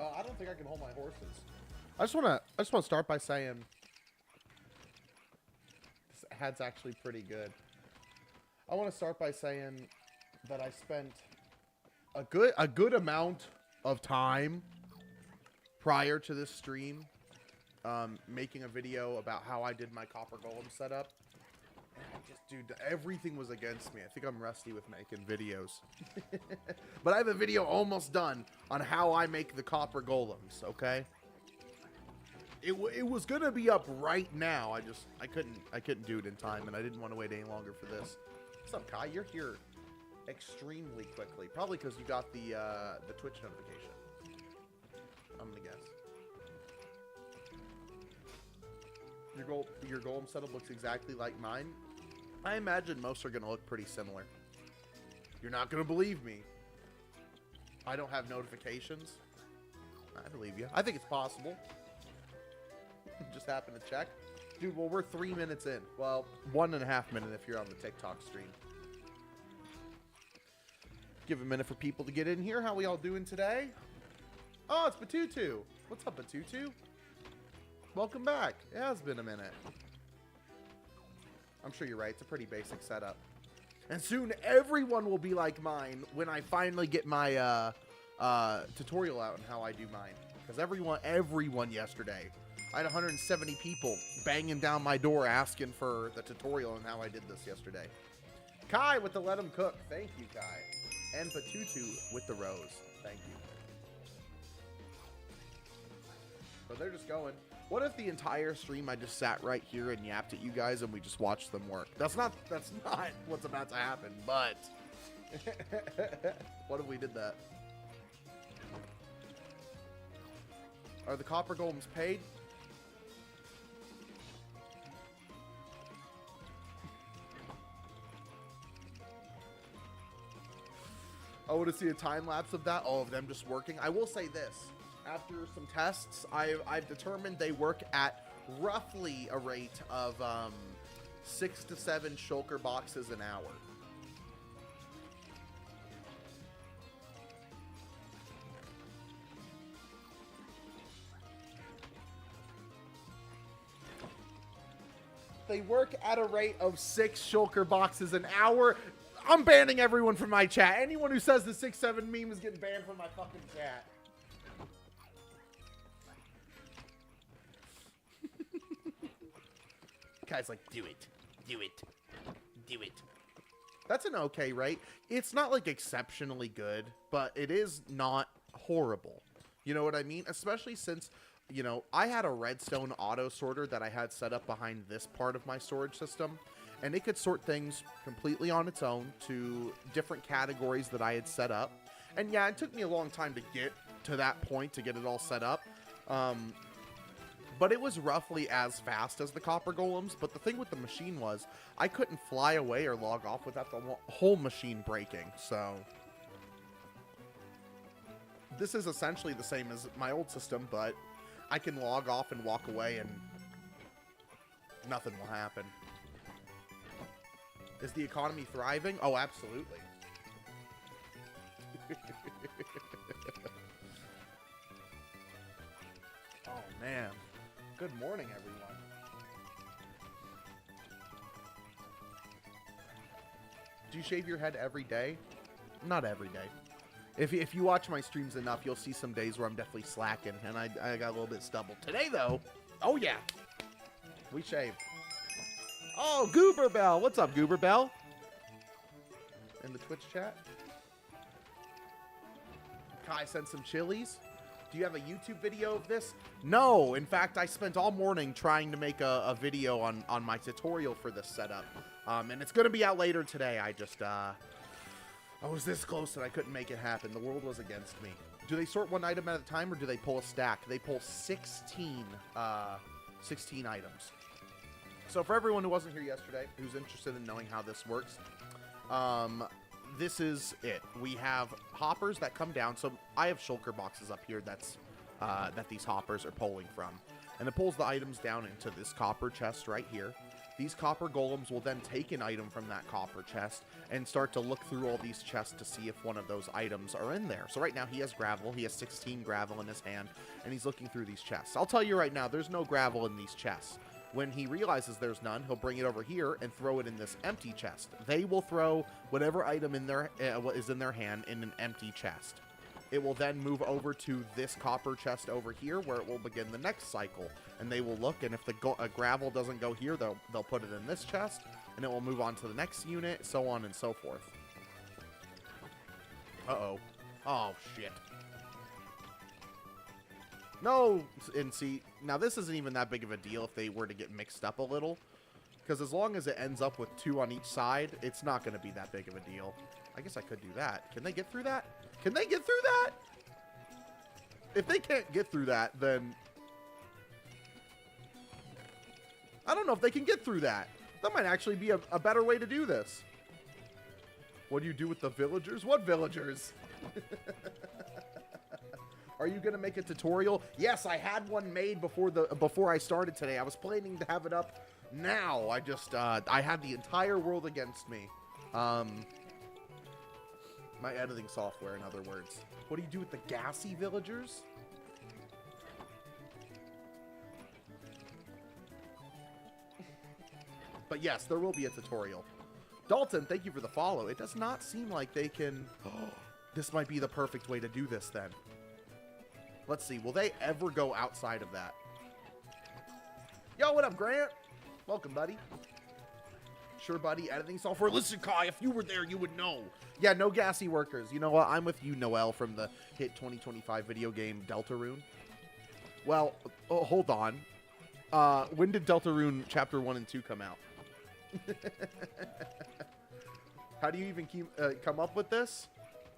I don't think I can hold my horses. I just want to start by saying this ad's actually pretty good. I want to start by saying that I spent a good amount of time prior to this stream making a video about how I did my copper golem setup. And I just, dude, everything was against me. I think I'm rusty with making videos. But I have a video almost done on how I make the copper golems, okay? It was gonna be up right now. I couldn't do it in time, and I didn't want to wait any longer for this. What's up, Kai? You're here extremely quickly. Probably because you got the Twitch notification. I'm gonna guess. Your golem setup looks exactly like mine. I imagine most are gonna look pretty similar. You're not gonna believe me. I don't have notifications. I believe you. I think it's possible. Just happened to check. Dude, well, we're 3 minutes in. Well, 1.5 minutes if you're on the TikTok stream. Give a minute for people to get in here. How we all doing today? Oh, it's Batutu. What's up, Batutu? Welcome back. It has been a minute. I'm sure you're right. It's a pretty basic setup. And soon everyone will be like mine when I finally get my tutorial out on how I do mine. Because everyone yesterday, I had 170 people banging down my door asking for the tutorial on how I did this yesterday. Kai with the let 'em cook. Thank you, Kai. And Batutu with the rose. Thank you. So they're just going. What if the entire stream I just sat right here and yapped at you guys and we just watched them work? That's not what's about to happen, but what if we did that? Are the copper golems paid? I want to see a time lapse of that, all of them just working. I will say this. After some tests, I've determined they work at roughly a rate of 6 to 7 shulker boxes an hour. They work at a rate of 6 shulker boxes an hour. I'm banning everyone from my chat. Anyone who says the 6-7 meme is getting banned from my fucking chat. Guy's like, do it. Do it. Do it. That's an okay rate. It's not like exceptionally good, but it is not horrible. You know what I mean? Especially since, you know, I had a redstone auto sorter that I had set up behind this part of my storage system. And it could sort things completely on its own to different categories that I had set up. And yeah, it took me a long time to get to that point to get it all set up. But it was roughly as fast as the copper golems. But the thing with the machine was I couldn't fly away or log off without the whole machine breaking. So this is essentially the same as my old system, but I can log off and walk away and nothing will happen. Is the economy thriving? Oh, absolutely. Oh, man. Good morning, everyone. Do you shave your head every day? Not every day. If you watch my streams enough, you'll see some days where I'm definitely slacking, and I got a little bit of stubble. Today, though, oh, yeah. We shave. Oh, Goober Bell. What's up, Goober Bell? In the Twitch chat. Kai sent some chilies. Do you have a YouTube video of this? No. In fact, I spent all morning trying to make a video on my tutorial for this setup. And it's going to be out later today. I was this close and I couldn't make it happen. The world was against me. Do they sort one item at a time or do they pull a stack? They pull 16 items. So for everyone who wasn't here yesterday, who's interested in knowing how this works, this is it. We have hoppers that come down. So I have shulker boxes up here that these hoppers are pulling from. And it pulls the items down into this copper chest right here. These copper golems will then take an item from that copper chest and start to look through all these chests to see if one of those items are in there. So right now he has gravel. He has 16 gravel in his hand, and he's looking through these chests. I'll tell you right now, there's no gravel in these chests. When he realizes there's none, he'll bring it over here and throw it in this empty chest. They will throw whatever item in their is in their hand in an empty chest. It will then move over to this copper chest over here, where it will begin the next cycle. And they will look, and if the gravel doesn't go here, they'll put it in this chest, and it will move on to the next unit, so on and so forth. Uh-oh. Oh, shit. No! And see, now this isn't even that big of a deal if they were to get mixed up a little. Because as long as it ends up with 2 on each side, it's not going to be that big of a deal. I guess I could do that. Can they get through that? Can they get through that? If they can't get through that, then I don't know if they can get through that. That might actually be a better way to do this. What do you do with the villagers? What villagers? Are you going to make a tutorial? Yes, I had one made before I started today. I was planning to have it up now. I had the entire world against me. My editing software, in other words. What do you do with the gassy villagers? But yes, there will be a tutorial. Dalton, thank you for the follow. It does not seem like they can... This might be the perfect way to do this, then. Let's see. Will they ever go outside of that? Yo, what up, Grant? Welcome, buddy. Sure, buddy. Editing software. Listen, Kai, if you were there, you would know. Yeah, no gassy workers. You know what? I'm with you, Noel, from the hit 2025 video game Deltarune. Well, hold on. When did Deltarune Chapter 1 and 2 come out? How do you even come up with this?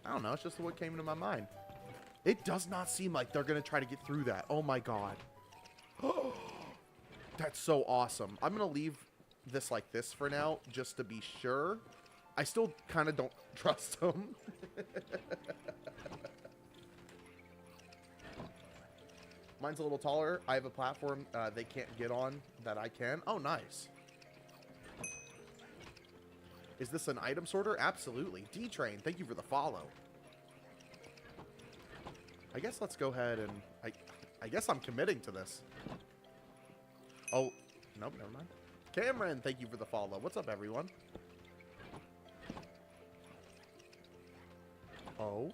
I don't know. It's just what came into my mind. It does not seem like they're going to try to get through that. Oh, my God. That's so awesome. I'm going to leave this like this for now, just to be sure. I still kind of don't trust them. Mine's a little taller. I have a platform they can't get on that I can. Oh, nice. Is this an item sorter? Absolutely. D-Train, thank you for the follow. I guess let's go ahead and... I guess I'm committing to this. Oh, nope, never mind. Cameron, thank you for the follow. What's up, everyone? Oh.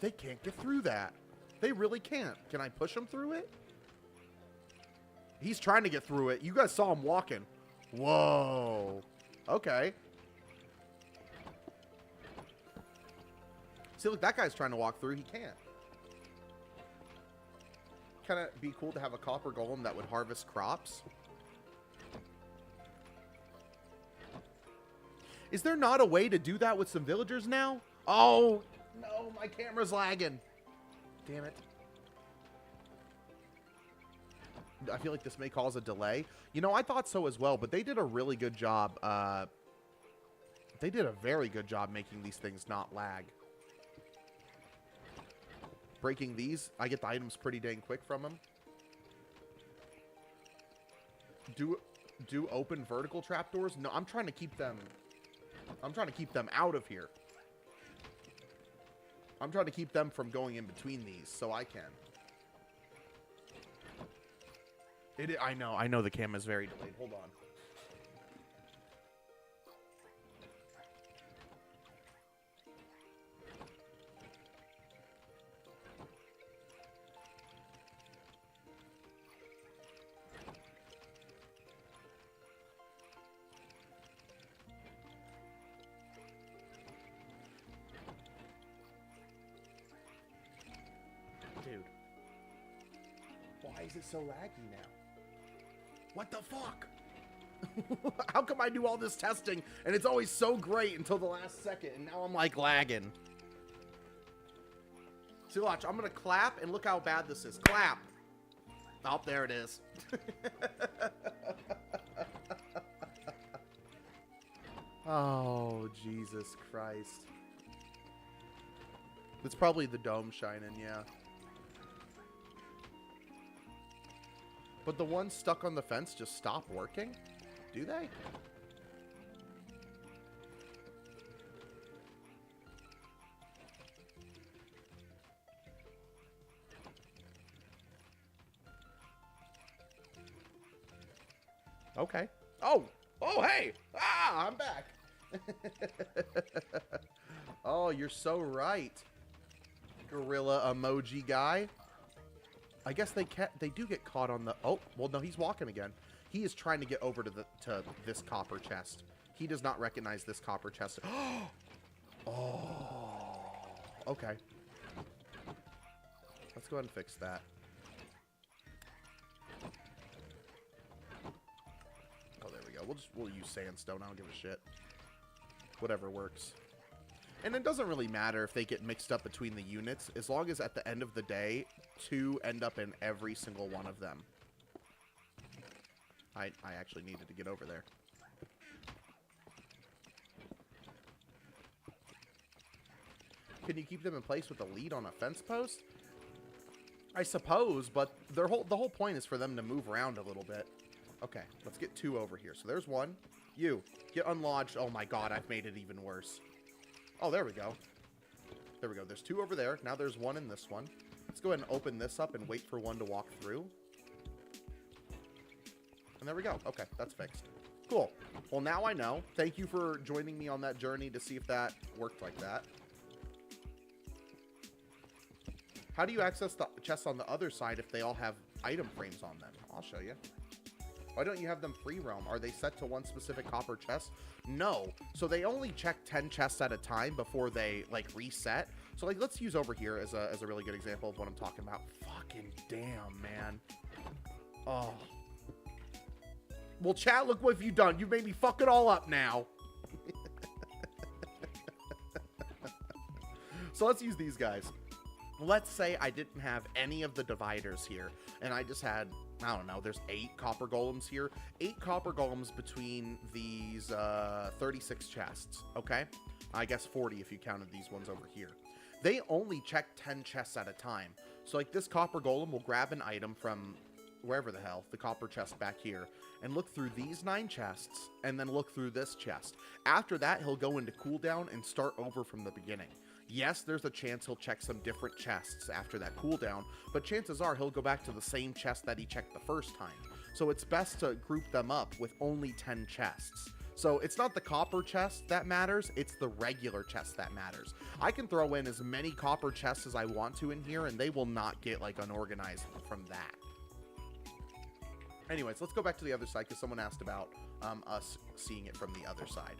They can't get through that. They really can't. Can I push them through it? He's trying to get through it. You guys saw him walking. Whoa. Okay. See, look, that guy's trying to walk through. He can't. Kind of be cool to have a copper golem that would harvest crops. Is there not a way to do that with some villagers now? Oh, no, my camera's lagging. Damn it. I feel like this may cause a delay. You know, I thought so as well, but they did a really good job. They did a very good job making these things not lag. Breaking these, I get the items pretty dang quick from them. Do open vertical trapdoors? No, I'm trying to keep them. I'm trying to keep them out of here. I'm trying to keep them from going in between these, so I can. I know the cam is very delayed. Hold on. Dude. Why is it so laggy now? What the fuck? How come I do all this testing and it's always so great until the last second and now I'm like lagging? See, watch, I'm gonna clap and look how bad this is. Clap. Oh, there it is. Oh, Jesus Christ. It's probably the dome shining, yeah. But the ones stuck on the fence just stop working? Do they? Okay. Oh! Oh, hey! Ah, I'm back! Oh, you're so right. Gorilla emoji guy. I guess they do get caught on the... Oh, well, no, he's walking again. He is trying to get over to this copper chest. He does not recognize this copper chest. Oh. Okay. Let's go ahead and fix that. Oh, there we go. We'll use sandstone. I don't give a shit. Whatever works. And it doesn't really matter if they get mixed up between the units, as long as at the end of the day, 2 end up in every single one of them. I actually needed to get over there. Can you keep them in place with a lead on a fence post? I suppose, but the whole point is for them to move around a little bit. Okay, let's get 2 over here. So there's 1. You, get unlodged. Oh my god, I've made it even worse. Oh, there we go. There we go. There's 2 over there. Now there's 1 in this one. Let's go ahead and open this up and wait for 1 to walk through. And there we go. Okay, that's fixed. Cool. Well, now I know. Thank you for joining me on that journey to see if that worked like that. How do you access the chests on the other side if they all have item frames on them? I'll show you. Why don't you have them free roam? Are they set to one specific copper chest? No. So they only check 10 chests at a time before they, like, reset. So, like, let's use over here as a really good example of what I'm talking about. Fucking damn, man. Oh. Well, chat, look what you've done. You've made me fuck it all up now. So let's use these guys. Let's say I didn't have any of the dividers here, and I just had, I don't know, there's 8 copper golems here. 8 copper golems between these 36 chests, okay? I guess 40 if you counted these ones over here. They only check 10 chests at a time. So, like, this copper golem will grab an item from wherever the hell, the copper chest back here, and look through these 9 chests, and then look through this chest. After that, he'll go into cooldown and start over from the beginning. Yes, there's a chance he'll check some different chests after that cooldown, but chances are he'll go back to the same chest that he checked the first time. So it's best to group them up with only 10 chests. So it's not the copper chest that matters, it's the regular chest that matters. I can throw in as many copper chests as I want to in here, and they will not get, like, unorganized from that. Anyways, let's go back to the other side, because someone asked about us seeing it from the other side.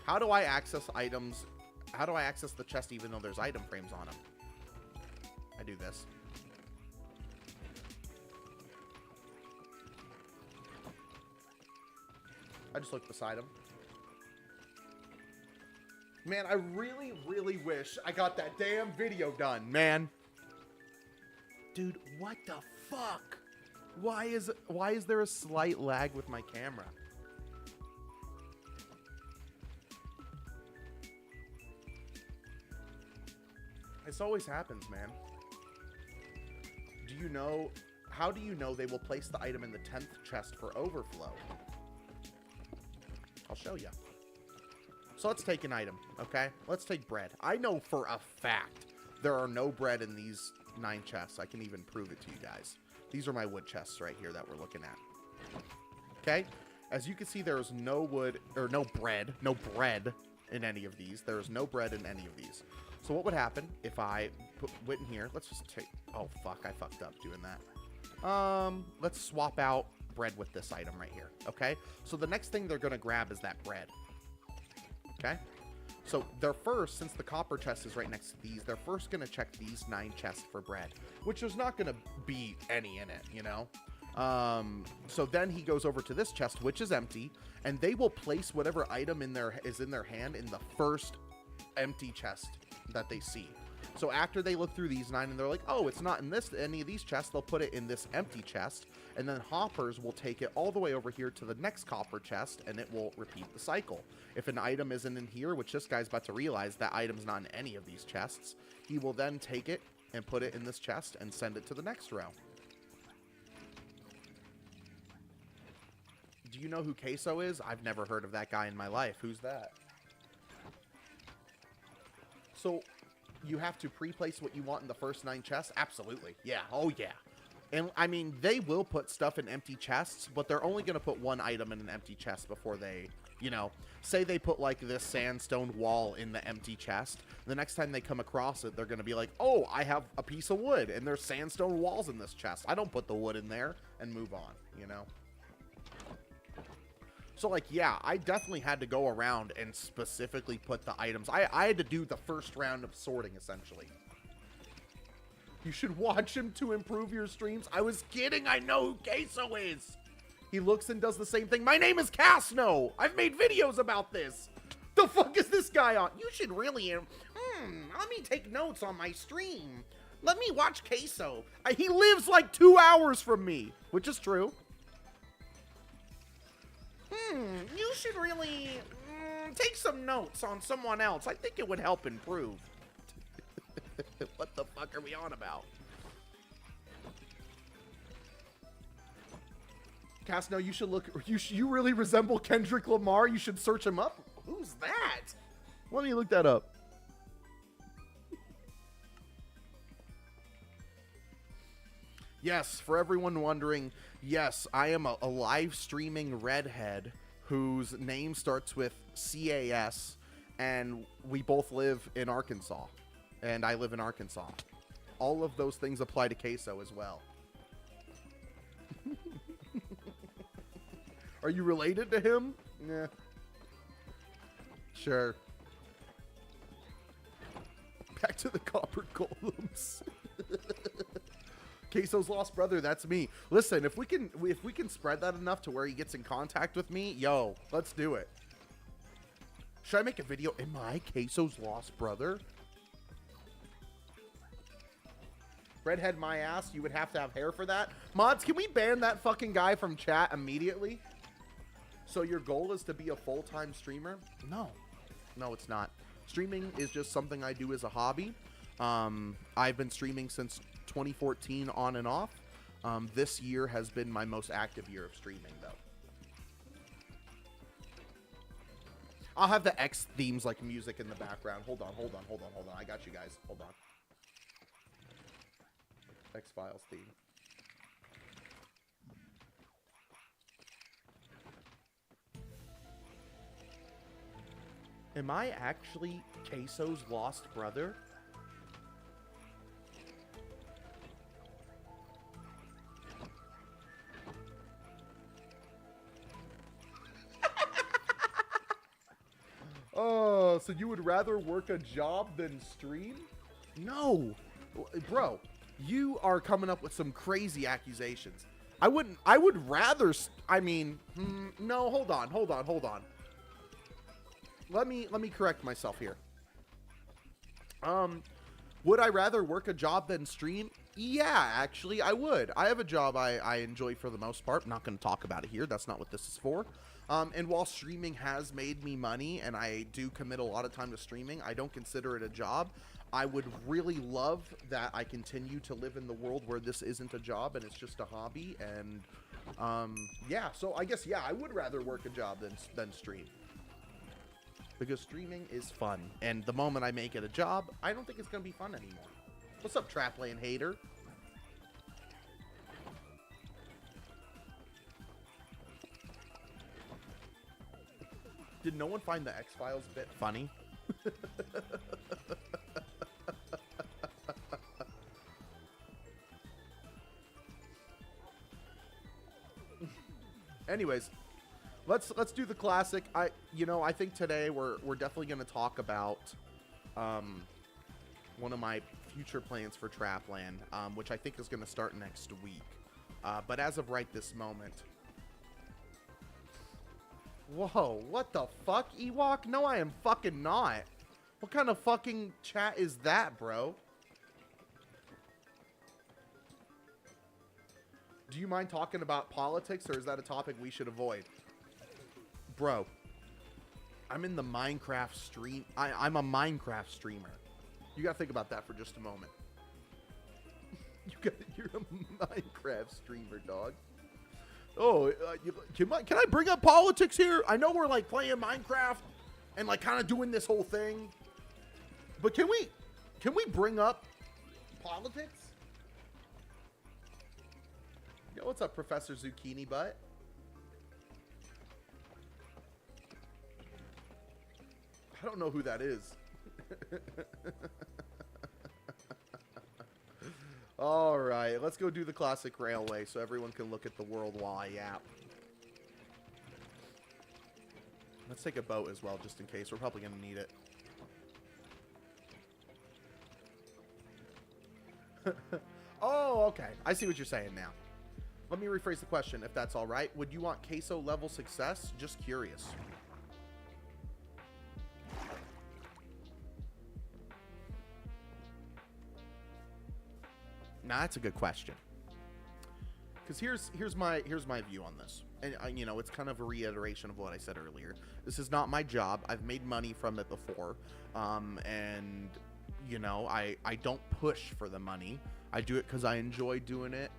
How do I access items? How do I access the chest even though there's item frames on them? I do this. I just look beside him. Man, I really, really wish I got that damn video done, man. Dude, what the fuck? Why is there a slight lag with my camera? This always happens, man. Do you know... How do you know they will place the item in the 10th chest for overflow? I'll show you. So let's take an item, okay? Let's take bread. I know for a fact there are no bread in these 9 chests. I can even prove it to you guys. These are my wood chests right here that we're looking at. Okay? As you can see, there is no wood... Or no bread in any of these. There is no bread in any of these. So what would happen if I went in here? Let's just take... Oh, fuck. I fucked up doing that. Let's swap out bread with this item right here. Okay? So the next thing they're going to grab is that bread. Okay? So they're first, since the copper chest is right next to these, they're first going to check these 9 chests for bread. Which there's not going to be any in it, you know? So then he goes over to this chest, which is empty. And they will place whatever item is in their hand in the first empty chest that they see. So after they look through these 9 and they're like, oh, it's not in any of these chests, they'll put it in this empty chest, and then hoppers will take it all the way over here to the next copper chest, and it will repeat the cycle. If an item isn't in here, which this guy's about to realize that item's not in any of these chests, he will then take it and put it in this chest and send it to the next row. Do you know who Queso is? I've never heard of that guy in my life. Who's that? So, you have to pre-place what you want in the first 9 chests? Absolutely. Yeah. Oh, yeah. And, I mean, they will put stuff in empty chests, but they're only going to put one item in an empty chest before they, you know, say they put, like, this sandstone wall in the empty chest. The next time they come across it, they're going to be like, oh, I have a piece of wood, and there's sandstone walls in this chest. I don't put the wood in there and move on, you know? So, like, yeah, I definitely had to go around and specifically put the items. I had to do the first round of sorting, essentially. You should watch him to improve your streams. I was kidding. I know who Queso is. He looks and does the same thing. My name is Casno. I've made videos about this. The fuck is this guy on? You should really... let me take notes on my stream. Let me watch Queso. He lives like 2 hours from me, which is true. You should really take some notes on someone else. I think it would help improve. What the fuck are we on about? Casno, you should look. You really resemble Kendrick Lamar. You should search him up. Who's that? Let me look that up. Yes, for everyone wondering, yes, I am a live streaming redhead whose name starts with CAS, and we both live in Arkansas. And I live in Arkansas. All of those things apply to Queso as well. Are you related to him? Yeah. Sure. Back to the copper golems. Queso's lost brother, that's me. Listen, if we can spread that enough to where he gets in contact with me, yo, let's do it. Should I make a video? Am I Queso's lost brother? Redhead my ass, you would have to have hair for that. Mods, can we ban that fucking guy from chat immediately? So your goal is to be a full-time streamer? No. No, it's not. Streaming is just something I do as a hobby. I've been streaming since 2014 on and off. This year has been my most active year of streaming, though. I'll have the X themes like music in the background. Hold on. I got you guys. Hold on. X-Files theme. Am I actually Queso's lost brother? Oh, so you would rather work a job than stream? No. Bro, you are coming up with some crazy accusations. I would rather, no, hold on. Let me correct myself here. Would I rather work a job than stream? Yeah, actually, I would. I have a job I enjoy for the most part. I'm not going to talk about it here. That's not what this is for. And while streaming has made me money, and I do commit a lot of time to streaming, I don't consider it a job. I would really love that I continue to live in the world where this isn't a job and it's just a hobby. And, yeah, so I guess, yeah, I would rather work a job than stream. Because streaming is fun. And the moment I make it a job, I don't think it's going to be fun anymore. What's up, Trapland hater? Did no one find the X-Files bit funny? Anyways, let's do the classic. I think today we're definitely going to talk about one of my future plans for Trapland, which I think is going to start next week. But as of right this moment, whoa, what the fuck, Ewok? No, I am fucking not. What kind of fucking chat is that, bro? Do you mind talking about politics, or is that a topic we should avoid? Bro, I'm in the Minecraft stream. I'm a Minecraft streamer. You gotta think about that for just a moment. You're a Minecraft streamer, dog. Oh, can I bring up politics here? I know we're like playing Minecraft and like kind of doing this whole thing, but can we bring up politics? Yo, what's up, Professor Zucchini Butt? I don't know who that is. All right, let's go do the classic railway so everyone can look at the world while I yap. Let's take a boat as well, just in case. We're probably going to need it. Oh, okay. I see what you're saying now. Let me rephrase the question, if that's all right. Would you want queso level success? Just curious. Now that's a good question. Because here's my view on this, and you know, it's kind of a reiteration of what I said earlier. This is not my job. I've made money from it before, and you know, I don't push for the money. I do it because I enjoy doing it.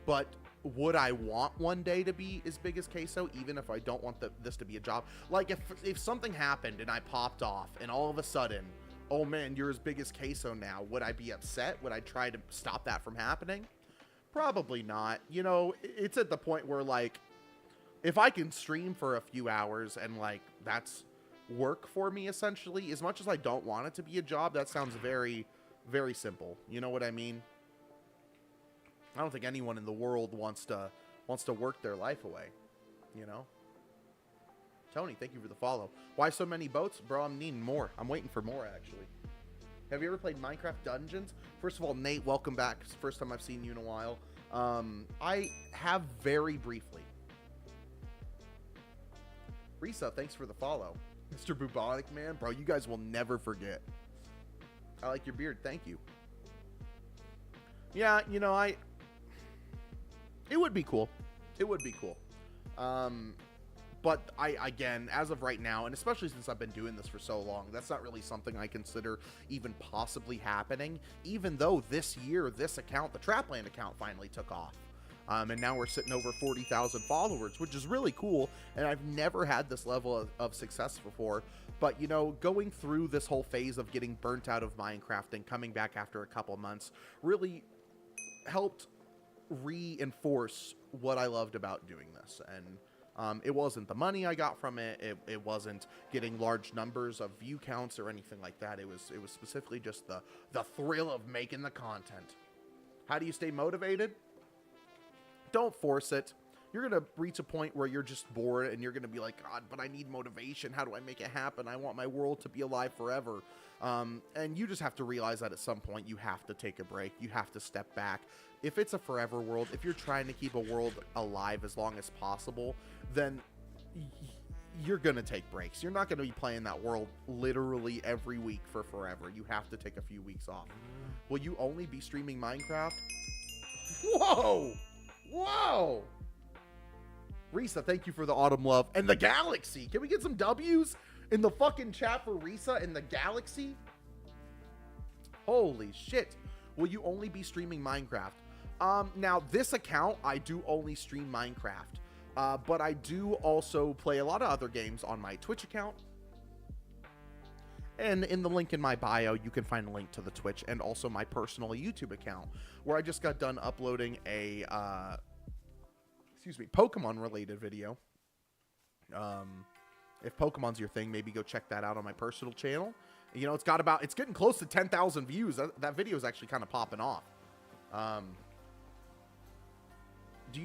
But would I want one day to be as big as queso, even if I don't want this to be a job? Like if something happened and I popped off, and all of a sudden, oh man, you're as big as queso now, would I be upset? Would I try to stop that from happening? Probably not. You know, it's at the point where, like, if I can stream for a few hours and, like, that's work for me, essentially, as much as I don't want it to be a job, that sounds very, very simple. You know what I mean? I don't think anyone in the world wants to work their life away, you know? Tony, thank you for the follow. Why so many boats? Bro, I'm needing more. I'm waiting for more, actually. Have you ever played Minecraft Dungeons? First of all, Nate, welcome back. It's the first time I've seen you in a while. I have very briefly. Risa, thanks for the follow. Mr. Bubonic Man, bro, you guys will never forget. I like your beard. Thank you. Yeah, you know, it would be cool. It would be cool. But again, as of right now, and especially since I've been doing this for so long, that's not really something I consider even possibly happening, even though this year, this account, the Trapland account, finally took off. And now we're sitting over 40,000 followers, which is really cool, and I've never had this level of success before. But, you know, going through this whole phase of getting burnt out of Minecraft and coming back after a couple months really helped reinforce what I loved about doing this. And it wasn't the money I got from it. It wasn't getting large numbers of view counts or anything like that. It was specifically just the thrill of making the content. How do you stay motivated? Don't force it. You're going to reach a point where you're just bored and you're going to be like, God, but I need motivation. How do I make it happen? I want my world to be alive forever. And you just have to realize that at some point you have to take a break. You have to step back. If it's a forever world, if you're trying to keep a world alive as long as possible, then you're going to take breaks. You're not going to be playing that world literally every week for forever. You have to take a few weeks off. Will you only be streaming Minecraft? Whoa! Whoa! Risa, thank you for the autumn love. And the galaxy. Can we get some W's in the fucking chat for Risa and the galaxy? Holy shit. Will you only be streaming Minecraft? Now, this account, I do only stream Minecraft. But I do also play a lot of other games on my Twitch account. And in the link in my bio, you can find a link to the Twitch and also my personal YouTube account, where I just got done uploading a, Pokemon related video. If Pokemon's your thing, maybe go check that out on my personal channel. You know, it's getting close to 10,000 views. That video is actually kind of popping off.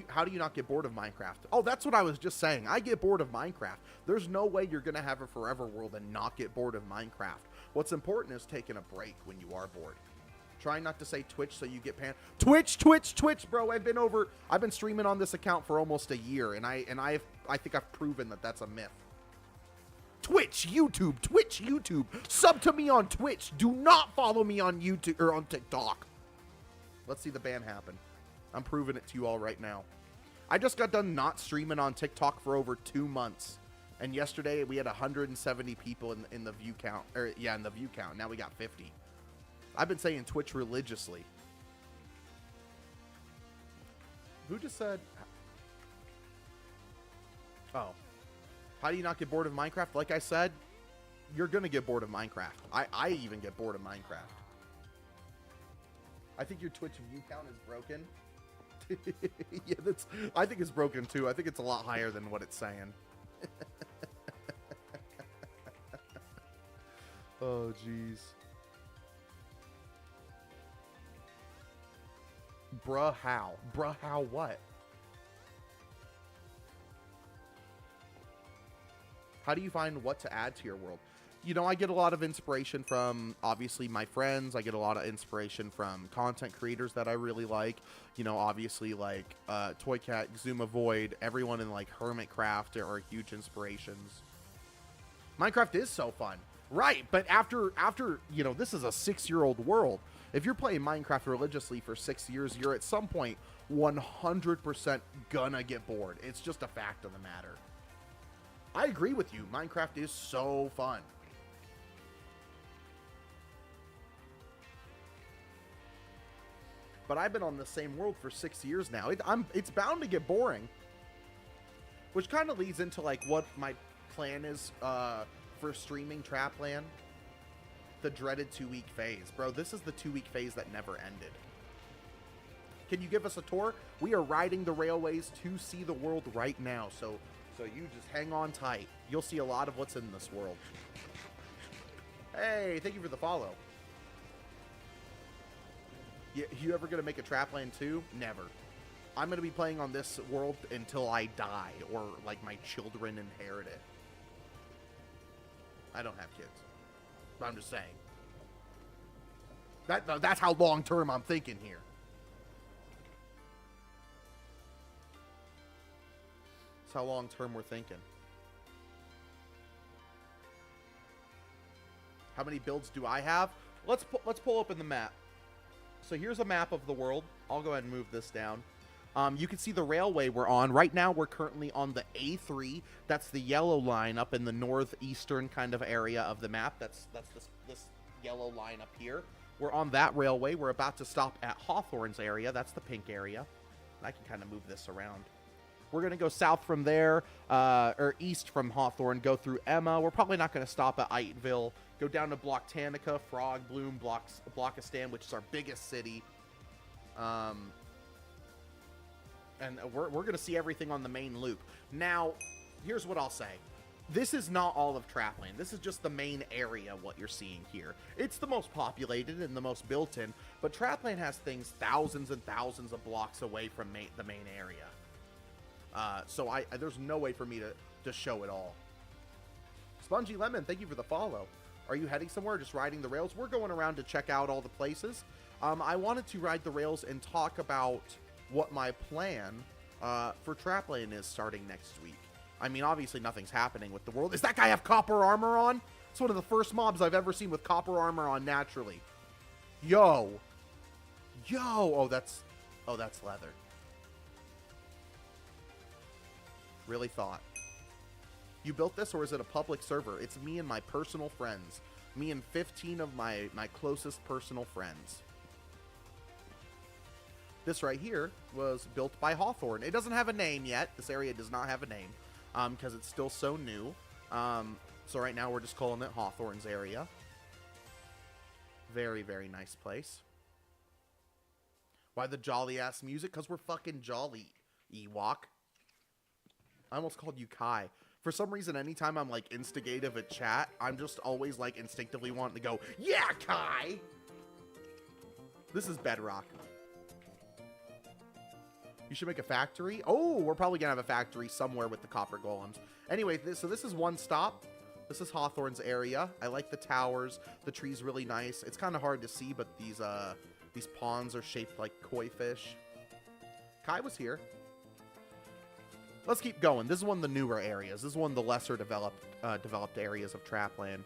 How do you not get bored of Minecraft? Oh, that's what I was just saying. I get bored of Minecraft. There's no way you're going to have a forever world and not get bored of Minecraft. What's important is taking a break when you are bored. Try not to say Twitch so you get Twitch, bro. I've been streaming on this account for almost a year, and I think I've proven that that's a myth. Twitch, YouTube. Sub to me on Twitch. Do not follow me on YouTube or on TikTok. Let's see the ban happen. I'm proving it to you all right now. I just got done not streaming on TikTok for over 2 months. And yesterday we had 170 people in the view count. In the view count. Now we got 50. I've been saying Twitch religiously. Who just said... Oh. How do you not get bored of Minecraft? Like I said, you're going to get bored of Minecraft. I even get bored of Minecraft. I think your Twitch view count is broken. Yeah, I think it's broken too. I think it's a lot higher than what it's saying. Oh, jeez. Bruh, how? Bruh, how what? How do you find what to add to your world? You know, I get a lot of inspiration from, obviously, my friends. I get a lot of inspiration from content creators that I really like. You know, obviously, like, Toycat, Zuma Void, everyone in, like, Hermitcraft are huge inspirations. Minecraft is so fun. Right, but after you know, this is a 6-year-old world. If you're playing Minecraft religiously for 6 years, you're at some point 100% gonna get bored. It's just a fact of the matter. I agree with you. Minecraft is so fun. But I've been on the same world for 6 years now. It's bound to get boring. Which kind of leads into, like, what my plan is for streaming Trapland. The dreaded 2-week phase. Bro, this is the 2-week phase that never ended. Can you give us a tour? We are riding the railways to see the world right now. So you just hang on tight. You'll see a lot of what's in this world. Hey, thank you for the follow. You ever gonna make a Trapland 2? Never. I'm gonna be playing on this world until I die, or like my children inherit it. I don't have kids. But I'm just saying. That's how long term I'm thinking here. That's how long term we're thinking. How many builds do I have? Let's pull open the map. So here's a map of the world. I'll go ahead and move this down. You can see the railway we're on. Right now, we're currently on the A3. That's the yellow line up in the northeastern kind of area of the map. That's this yellow line up here. We're on that railway. We're about to stop at Hawthorne's area. That's the pink area. I can kind of move this around. We're going to go south from there, or east from Hawthorne, go through Emma. We're probably not going to stop at Itonville. Go down to Blocktanica, Frog Bloom, Blockistan, which is our biggest city. And we're going to see everything on the main loop. Now, here's what I'll say. This is not all of Trapland. This is just the main area, what you're seeing here. It's the most populated and the most built-in, but Trapland has things thousands and thousands of blocks away from the main area. So there's no way for me to show it all. Spongy Lemon, thank you for the follow. Are you heading somewhere, just riding the rails? We're going around to check out all the places. I wanted to ride the rails and talk about what my plan for Trapland is starting next week. I mean, obviously nothing's happening with the world. Does that guy have copper armor on? It's one of the first mobs I've ever seen with copper armor on naturally. Yo. Oh, that's leather. Really thought. You built this, or is it a public server? It's me and my personal friends. Me and 15 of my closest personal friends. This right here was built by Hawthorne. It doesn't have a name yet. This area does not have a name because it's still so new. So right now we're just calling it Hawthorne's area. Very, very nice place. Why the jolly-ass music? Because we're fucking jolly, Ewok. I almost called you Kai. For some reason, anytime I'm, like, instigative at chat, I'm just always, like, instinctively wanting to go, yeah, Kai! This is Bedrock. You should make a factory. Oh, we're probably going to have a factory somewhere with the copper golems. Anyway, so this is one stop. This is Hawthorne's area. I like the towers. The tree's really nice. It's kind of hard to see, but these ponds are shaped like koi fish. Kai was here. Let's keep going. This is one of the newer areas. This is one of the lesser developed areas of Trapland.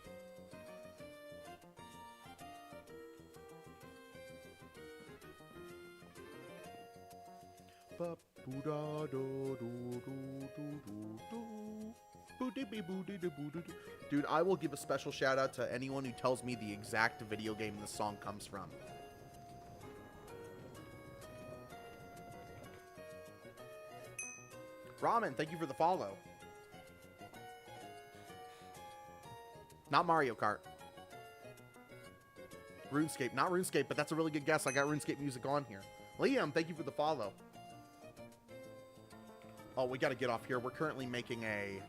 Dude, I will give a special shout out to anyone who tells me the exact video game this song comes from. Ramen, thank you for the follow. Not Mario Kart. RuneScape. Not RuneScape, but that's a really good guess. I got RuneScape music on here. Liam, thank you for the follow. Oh, we got to get off here. We're currently making a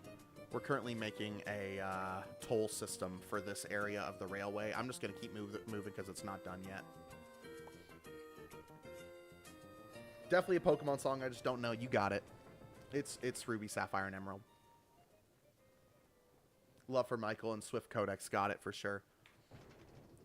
toll system for this area of the railway. I'm just going to keep moving because it's not done yet. Definitely a Pokemon song. I just don't know. You got it. It's Ruby, Sapphire, and Emerald. Love for Michael and Swift Codex. Got it for sure.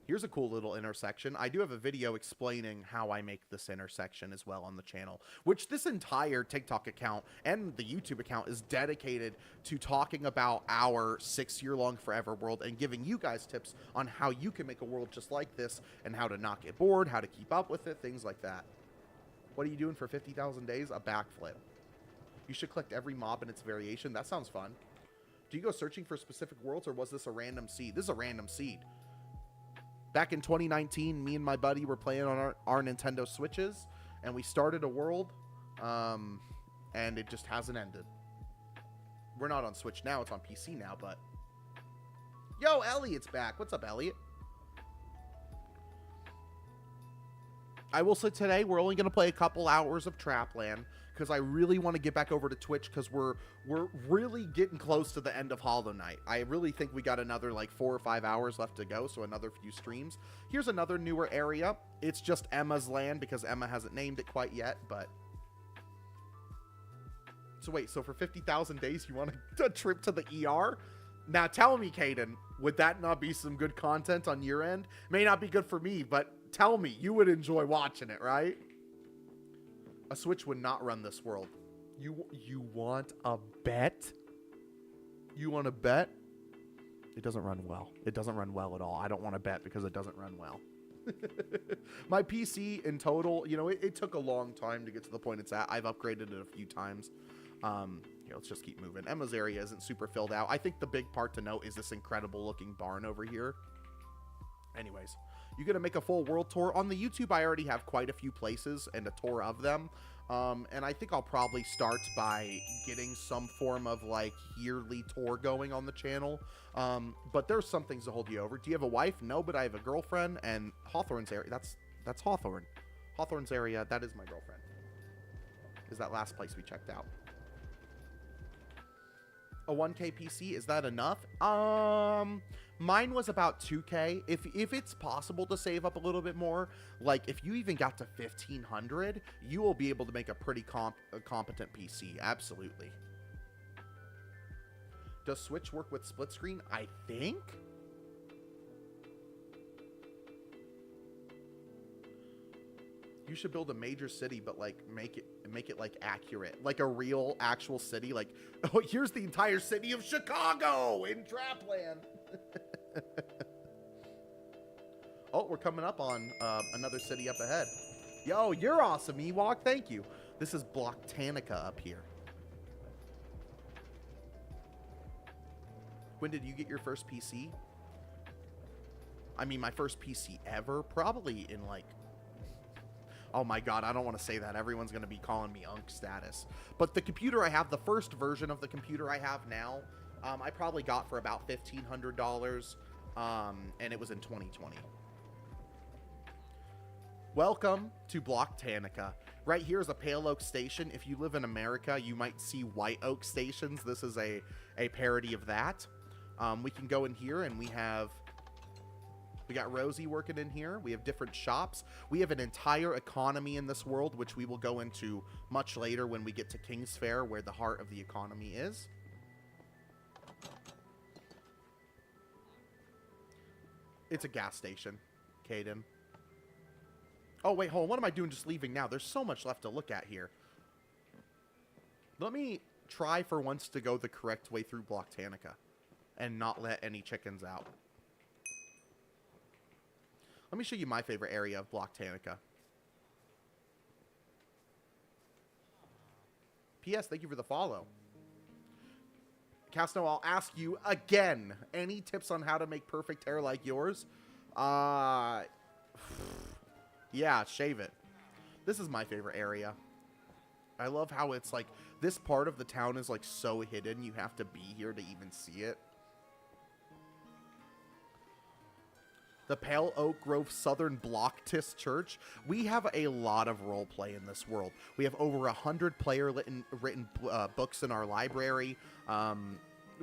Here's a cool little intersection. I do have a video explaining how I make this intersection as well on the channel, which this entire TikTok account and the YouTube account is dedicated to talking about our 6-year-long forever world and giving you guys tips on how you can make a world just like this and how to not get bored, how to keep up with it, things like that. What are you doing for 50,000 days? A backflip. You should collect every mob and its variation. That sounds fun. Do you go searching for specific worlds, or was this a random seed? This is a random seed. Back in 2019, me and my buddy were playing on our Nintendo Switches, and we started a world, and it just hasn't ended. We're not on Switch now. It's on PC now, but... Yo, Elliot's back. What's up, Elliot? I will say today, we're only going to play a couple hours of Trapland, because I really want to get back over to Twitch, because we're really getting close to the end of Hollow Knight. I really think we got another like 4 or 5 hours left to go, so another few streams. Here's another newer area. It's just Emma's land, because Emma hasn't named it quite yet, but... So wait, so for 50,000 days, you want a trip to the ER? Now tell me, Caden, would that not be some good content on your end? May not be good for me, but tell me, you would enjoy watching it, right? A Switch would not run this world. You want a bet? You want to bet? It doesn't run well. It doesn't run well at all. I don't want to bet because it doesn't run well. My PC in total, you know, it took a long time to get to the point it's at. I've upgraded it a few times. Here, let's just keep moving. Emma's area isn't super filled out. I think the big part to note is this incredible looking barn over here. Anyways, you're going to make a full world tour. On the YouTube, I already have quite a few places and a tour of them. And I think I'll probably start by getting some form of like yearly tour going on the channel. But there's some things to hold you over. Do you have a wife? No, but I have a girlfriend. And Hawthorne's area, that's Hawthorne. Hawthorne's area, that is my girlfriend. Is that last place we checked out. A 1K PC, is that enough? Mine was about 2K. If it's possible to save up a little bit more, like if you even got to 1,500, you will be able to make a pretty competent PC. Absolutely. Does Switch work with split screen? I think. You should build a major city, but like make it like accurate, like a real actual city. Like, oh, here's the entire city of Chicago in Trapland. Oh, we're coming up on another city up ahead. Yo, you're awesome, Ewok. Thank you. This is Blocktanica up here. When did you get your first PC? I mean, my first PC ever, probably in like... Oh my god, I don't want to say that. Everyone's going to be calling me Unk status. But the computer I have, the first version of the computer I have now, I probably got for about $1,500, and it was in 2020. Welcome to Blocktanica. Right here is a Pale Oak Station. If you live in America, you might see White Oak Stations. This is a parody of that. We can go in here, and we got Rosie working in here. We have different shops. We have an entire economy in this world, which we will go into much later when we get to King's Fair, where the heart of the economy is. It's a gas station, Caden. Oh, wait, hold on. What am I doing just leaving now? There's so much left to look at here. Let me try for once to go the correct way through Blocktanica and not let any chickens out. Let me show you my favorite area of Blocktanica. P.S. Thank you for the follow. Casno, I'll ask you again. Any tips on how to make perfect hair like yours? Yeah, shave it. This is my favorite area. I love how it's like, this part of the town is like so hidden, you have to be here to even see it. The Pale Oak Grove Southern Blocktis Church. We have a lot of roleplay in this world. We have over 100 written books in our library.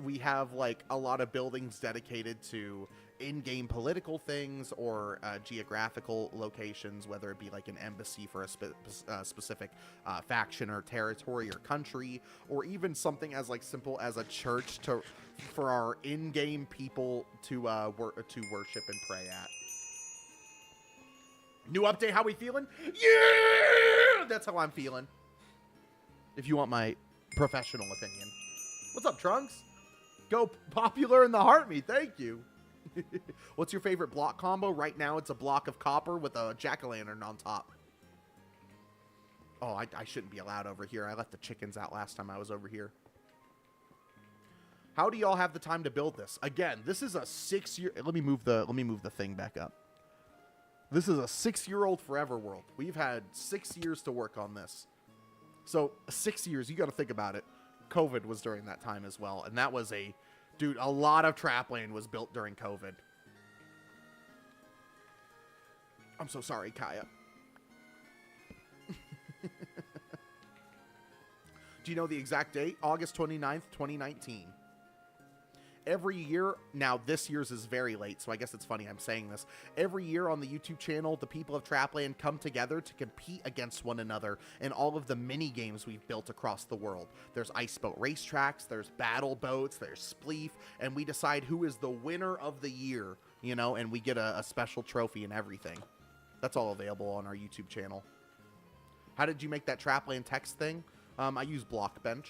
We have like a lot of buildings dedicated to in-game political things or geographical locations, whether it be like an embassy for a specific faction or territory or country, or even something as like simple as a church for our in-game people to worship and pray at. New update, how we feeling? Yeah! That's how I'm feeling. If you want my professional opinion. What's up, Trunks? Go popular in the heart me, thank you. What's your favorite block combo? Right now, it's a block of copper with a jack-o'-lantern on top. Oh, I shouldn't be allowed over here. I left the chickens out last time I was over here. How do y'all have the time to build this? Again, this is a 6-year... Let me move the thing back up. This is a 6-year-old forever world. We've had 6 years to work on this. So, 6 years, you got to think about it. COVID was during that time as well, and that was a... Dude, a lot of Trapland was built during COVID. I'm so sorry, Kaya. Do you know the exact date? August 29th, 2019. Every year, now this year's is very late, so I guess it's funny I'm saying this. Every year on the YouTube channel, the people of Trapland come together to compete against one another in all of the mini games we've built across the world. There's ice boat racetracks, there's battle boats, there's spleef, and we decide who is the winner of the year, you know, and we get a special trophy and everything. That's all available on our YouTube channel. How did you make that Trapland text thing? I use Blockbench.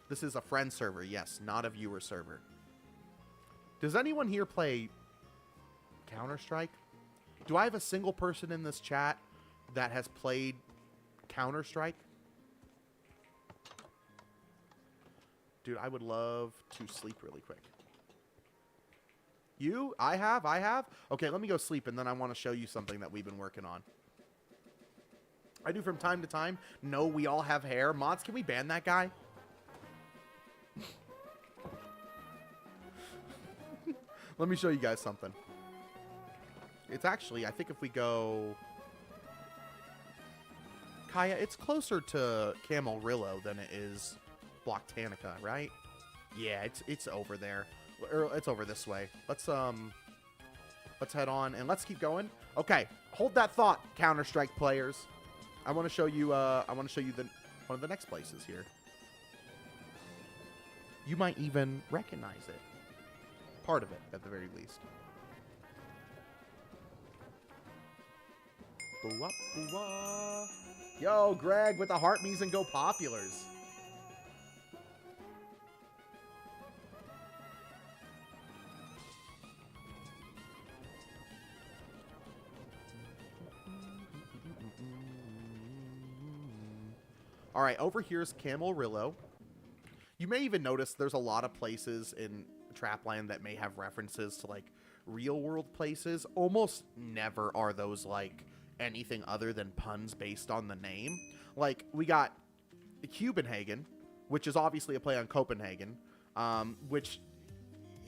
This is a friend server, yes, not a viewer server. Does anyone here play Counter-Strike? Do I have a single person in this chat that has played Counter-Strike? Dude, I would love to sleep really quick. You? I have? Okay, let me go sleep, and then I want to show you something that we've been working on. I do from time to time. No, we all have hair. Mods, can we ban that guy? Let me show you guys something. It's actually, I think if we go... Kaya, it's closer to Camarillo than it is Blocktanica, right? Yeah, it's over there. Or it's over this way. Let's head on and let's keep going. Okay, hold that thought, Counter-Strike players. I want to show you one of the next places here. You might even recognize it. Part of it, at the very least. Boo-wah, boo-wah. Yo, Greg, with the heart me's and go populars. All right, over here's Camarillo. You may even notice there's a lot of places in Trapland that may have references to like real world places. Almost never are those like anything other than puns based on the name. Like we got Copenhagen, which is obviously a play on Copenhagen, which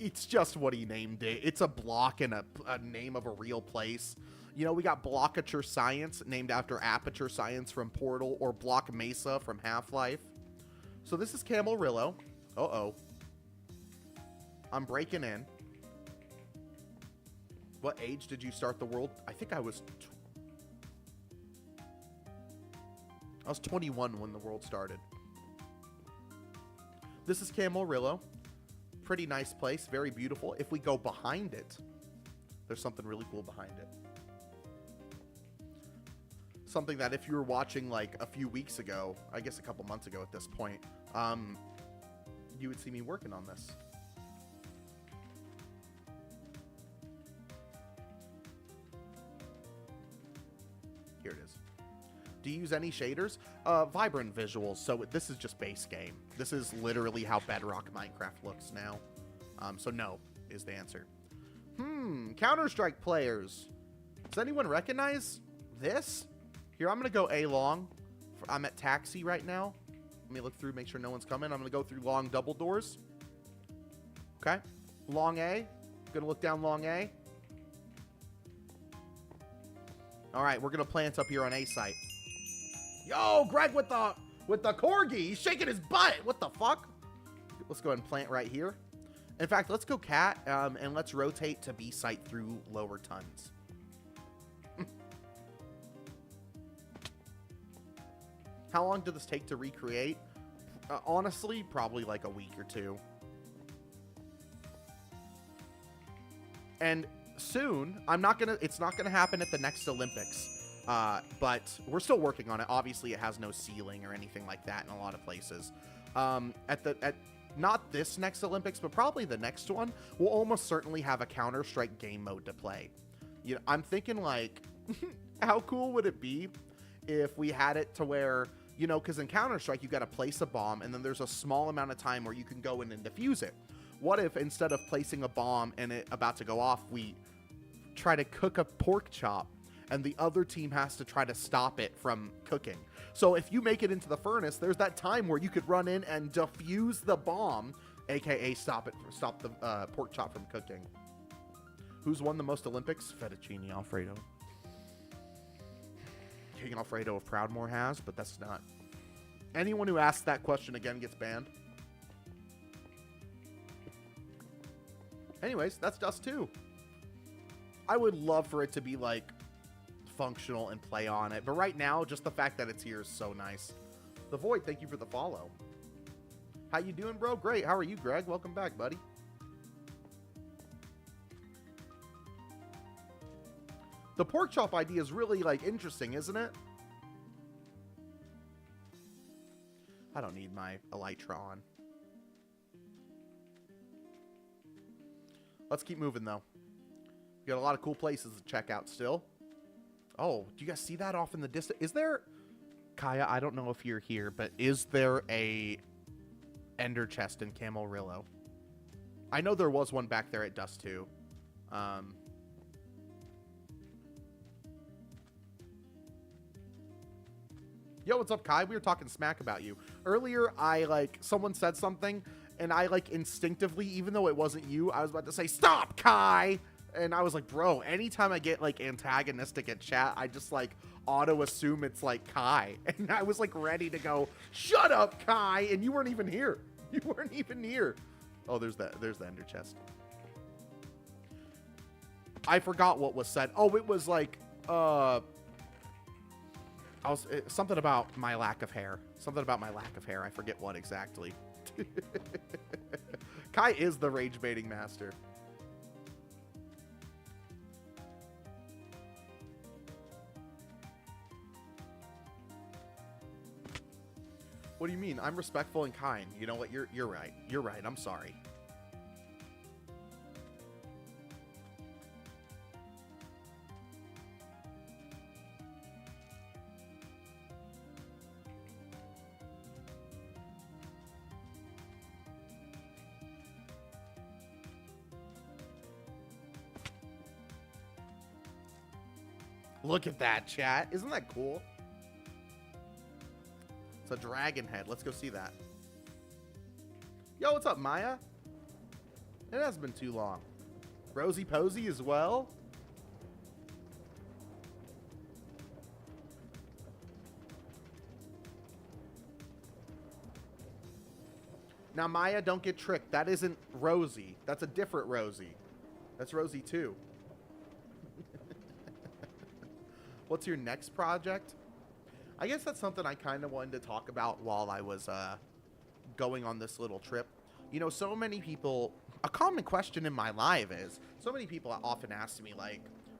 it's just what he named it. It's a block and a name of a real place. You know, we got Blockature Science, named after Aperture Science from Portal, or Block Mesa from Half-Life. So this is Camarillo. Uh-oh. I'm breaking in. What age did you start the world? I think I was 21 when the world started. This is Camarillo. Pretty nice place, very beautiful. If we go behind it, there's something really cool behind it. Something that if you were watching like a few weeks ago, I guess a couple months ago at this point, you would see me working on this. Here it is. Do you use any shaders? Vibrant visuals. So this is just base game. This is literally how Bedrock Minecraft looks now. So no is the answer. Counter-Strike players. Does anyone recognize this? Here, I'm going to go A long. I'm at taxi right now. Let me look through, make sure no one's coming. I'm going to go through long double doors. Okay. Long A. Going to look down long A. All right, we're going to plant up here on A site. Yo, Greg with the corgi. He's shaking his butt. What the fuck? Let's go ahead and plant right here. In fact, let's go cat, and let's rotate to B site through lower tons. How long did this take to recreate? Honestly, probably like a week or two. And soon, it's not gonna happen at the next Olympics. But we're still working on it. Obviously, it has no ceiling or anything like that in a lot of places. Not this next Olympics, but probably the next one, we'll almost certainly have a Counter-Strike game mode to play. You know, I'm thinking like, how cool would it be if we had it to where, you know, because in Counter-Strike, you got to place a bomb, and then there's a small amount of time where you can go in and defuse it. What if instead of placing a bomb and it about to go off, we try to cook a pork chop, and the other team has to try to stop it from cooking? So if you make it into the furnace, there's that time where you could run in and defuse the bomb, aka stop the pork chop from cooking. Who's won the most Olympics? Fettuccine Alfredo. King Alfredo of Proudmoore has, but that's not. Anyone who asks that question again gets banned. Anyways, that's Dust 2. I would love for it to be like functional and play on it, but right now just the fact that it's here is so nice. The Void, thank you for the follow. How you doing, bro? Great. How are you, Greg? Welcome back, buddy. The pork chop idea is really like interesting, isn't it? I don't need my Elytra on. Let's keep moving though. We got a lot of cool places to check out still. Oh, do you guys see that off in the distance? Is there... Kaya, I don't know if you're here, but is there a ender chest in Camarillo? I know there was one back there at Dust 2. Yo, what's up, Kai? We were talking smack about you. Earlier, someone said something, and I, instinctively, even though it wasn't you, I was about to say, stop, Kai! And I was like, bro, anytime I get, antagonistic at chat, I just, auto-assume it's, Kai. And I was, ready to go, shut up, Kai! And you weren't even here. You weren't even here. Oh, there's the ender chest. I forgot what was said. Oh, it was, something about my lack of hair. Something about my lack of hair. I forget what exactly. Kai is the rage baiting master. What do you mean? I'm respectful and kind. You know what? You're right. You're right. I'm sorry. Look at that, chat. Isn't that cool? It's a dragon head. Let's go see that. Yo, what's up, Maya? It hasn't been too long. Rosie Posey as well. Now, Maya, don't get tricked. That isn't Rosie. That's a different Rosie. That's Rosie 2. What's your next project? I guess that's something I kind of wanted to talk about while I was going on this little trip. You know, so many people, a common question in my life is, so many people often ask me,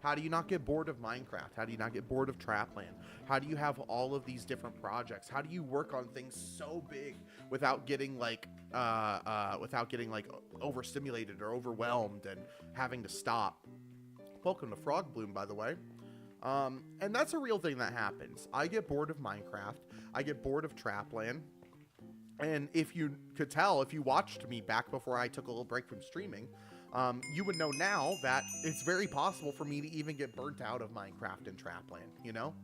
how do you not get bored of Minecraft? How do you not get bored of Trapland? How do you have all of these different projects? How do you work on things so big without getting overstimulated or overwhelmed and having to stop? Welcome to Frog Bloom, by the way. And that's a real thing that happens. I get bored of Minecraft. I get bored of Trapland. And if you could tell, if you watched me back before I took a little break from streaming, you would know now that it's very possible for me to even get burnt out of Minecraft and Trapland, you know?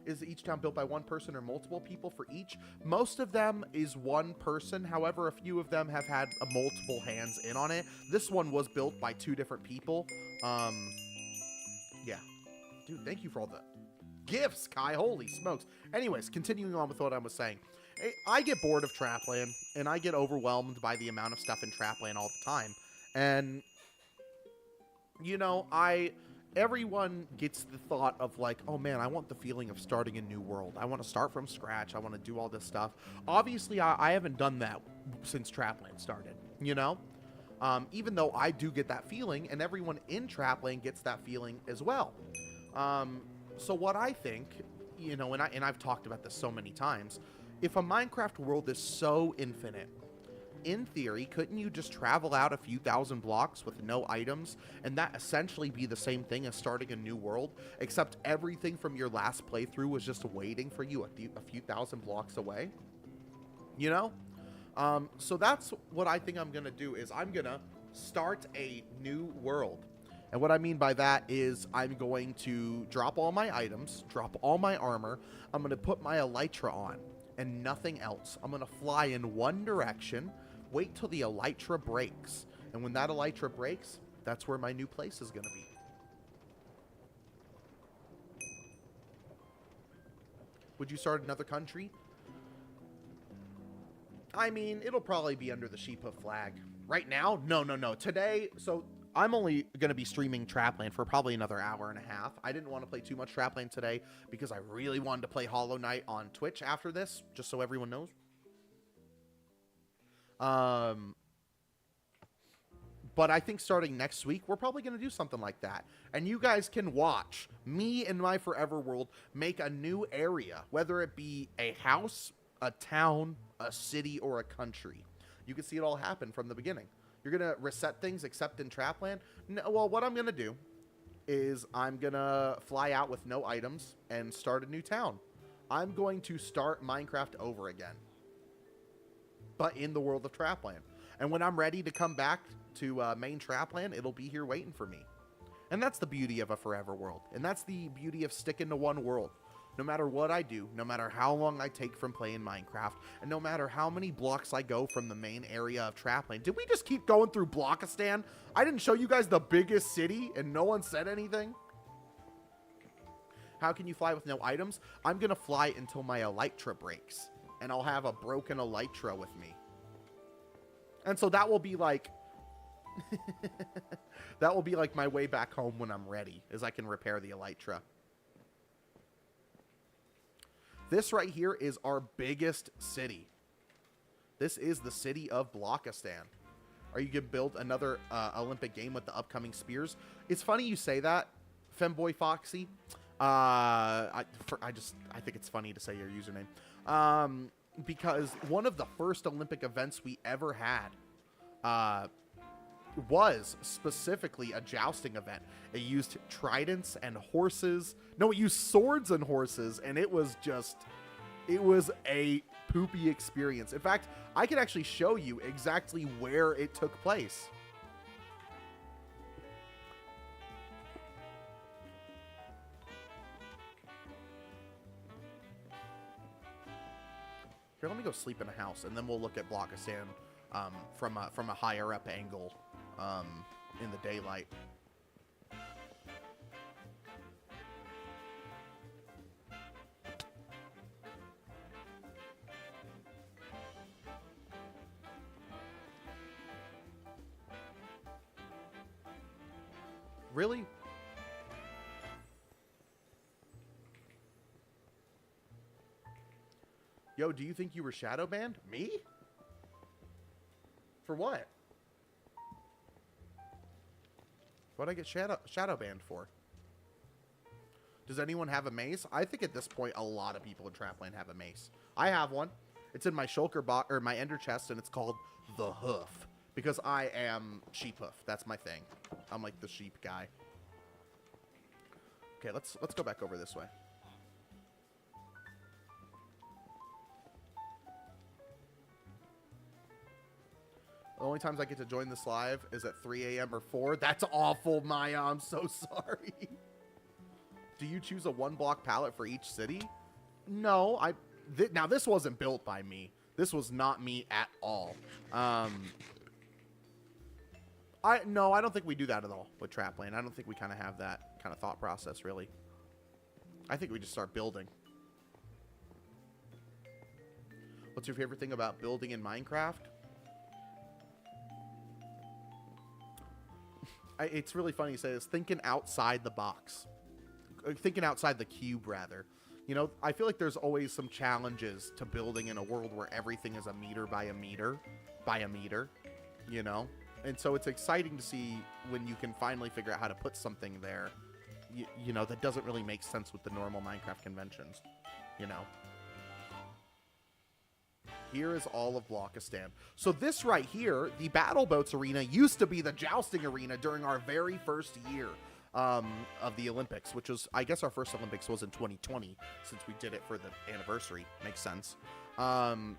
Is each town built by one person or multiple people for each? Most of them is one person. However, a few of them have had multiple hands in on it. This one was built by 2 different people. Yeah. Dude, thank you for all the gifts, Kai. Holy smokes. Anyways, continuing on with what I was saying. I get bored of Trapland, and I get overwhelmed by the amount of stuff in Trapland all the time. And, you know, everyone gets the thought of like, oh man, I want the feeling of starting a new world. I want to start from scratch. I want to do all this stuff. Obviously, I haven't done that since Trapland started, you know? Even though I do get that feeling, and everyone in Trapland gets that feeling as well. So what I think, you know, and I've talked about this so many times, if a Minecraft world is so infinite, in theory, couldn't you just travel out a few thousand blocks with no items, and that essentially be the same thing as starting a new world, except everything from your last playthrough was just waiting for you a few thousand blocks away? You know? So that's what I think I'm going to do, is I'm going to start a new world. And what I mean by that is I'm going to drop all my items, drop all my armor, I'm going to put my elytra on, and nothing else. I'm going to fly in one direction, wait till the elytra breaks. And when that elytra breaks, that's where my new place is going to be. Would you start another country? I mean, it'll probably be under the sheephoof flag. Right now? No. Today, so I'm only going to be streaming Trapland for probably another hour and a half. I didn't want to play too much Trapland today because I really wanted to play Hollow Knight on Twitch after this, just so everyone knows. But I think starting next week, we're probably going to do something like that. And you guys can watch me and my Forever World make a new area, whether it be a house, a town, a city, or a country. You can see it all happen from the beginning. You're going to reset things except in Trapland? No, well, what I'm going to do is I'm going to fly out with no items and start a new town. I'm going to start Minecraft over again, but in the world of Trapland. And when I'm ready to come back to main Trapland, it'll be here waiting for me. And that's the beauty of a Forever World. And that's the beauty of sticking to one world. No matter what I do, no matter how long I take from playing Minecraft, and no matter how many blocks I go from the main area of Trapland. Did we just keep going through Blockistan? I didn't show you guys the biggest city and no one said anything? How can you fly with no items? I'm going to fly until my elytra breaks. And I'll have a broken elytra with me. And so that will be like... that will be like my way back home when I'm ready, as I can repair the elytra. This right here is our biggest city. This is the city of Blockistan. Are you going to build another Olympic game with the upcoming spears? It's funny you say that, Femboy Foxy. I think it's funny to say your username. Because one of the first Olympic events we ever had was specifically a jousting event. It used tridents and horses. No, it used swords and horses, and it was a poopy experience. In fact, I could actually show you exactly where it took place. Here, let me go sleep in a house, and then we'll look at Blockistan from a higher up angle in the daylight. Really? Yo, do you think you were shadow banned? Me? For what? What'd I get shadow banned for? Does anyone have a mace? I think at this point, a lot of people in Trapland have a mace. I have one. It's in my shulker box, or my ender chest, and it's called the Hoof. Because I am sheep hoof. That's my thing. I'm like the sheep guy. Okay, let's go back over this way. The only times I get to join this live is at 3 a.m. or 4. That's awful, Maya. I'm so sorry. Do you choose a 1-block pallet for each city? No, now this wasn't built by me. This was not me at all. No, I don't think we do that at all with Trapland. I don't think we kind of have that kind of thought process, really. I think we just start building. What's your favorite thing about building in Minecraft? It's really funny you say this. Thinking outside the box. Thinking outside the cube, rather. You know, I feel like there's always some challenges to building in a world where everything is a meter by a meter by a meter, you know? And so it's exciting to see when you can finally figure out how to put something there, you know, that doesn't really make sense with the normal Minecraft conventions, you know? Here is all of Blockistan. So this right here, the Battle Boats Arena, used to be the jousting arena during our very first year of the Olympics, which was, I guess our first Olympics was in 2020, since we did it for the anniversary. Makes sense. And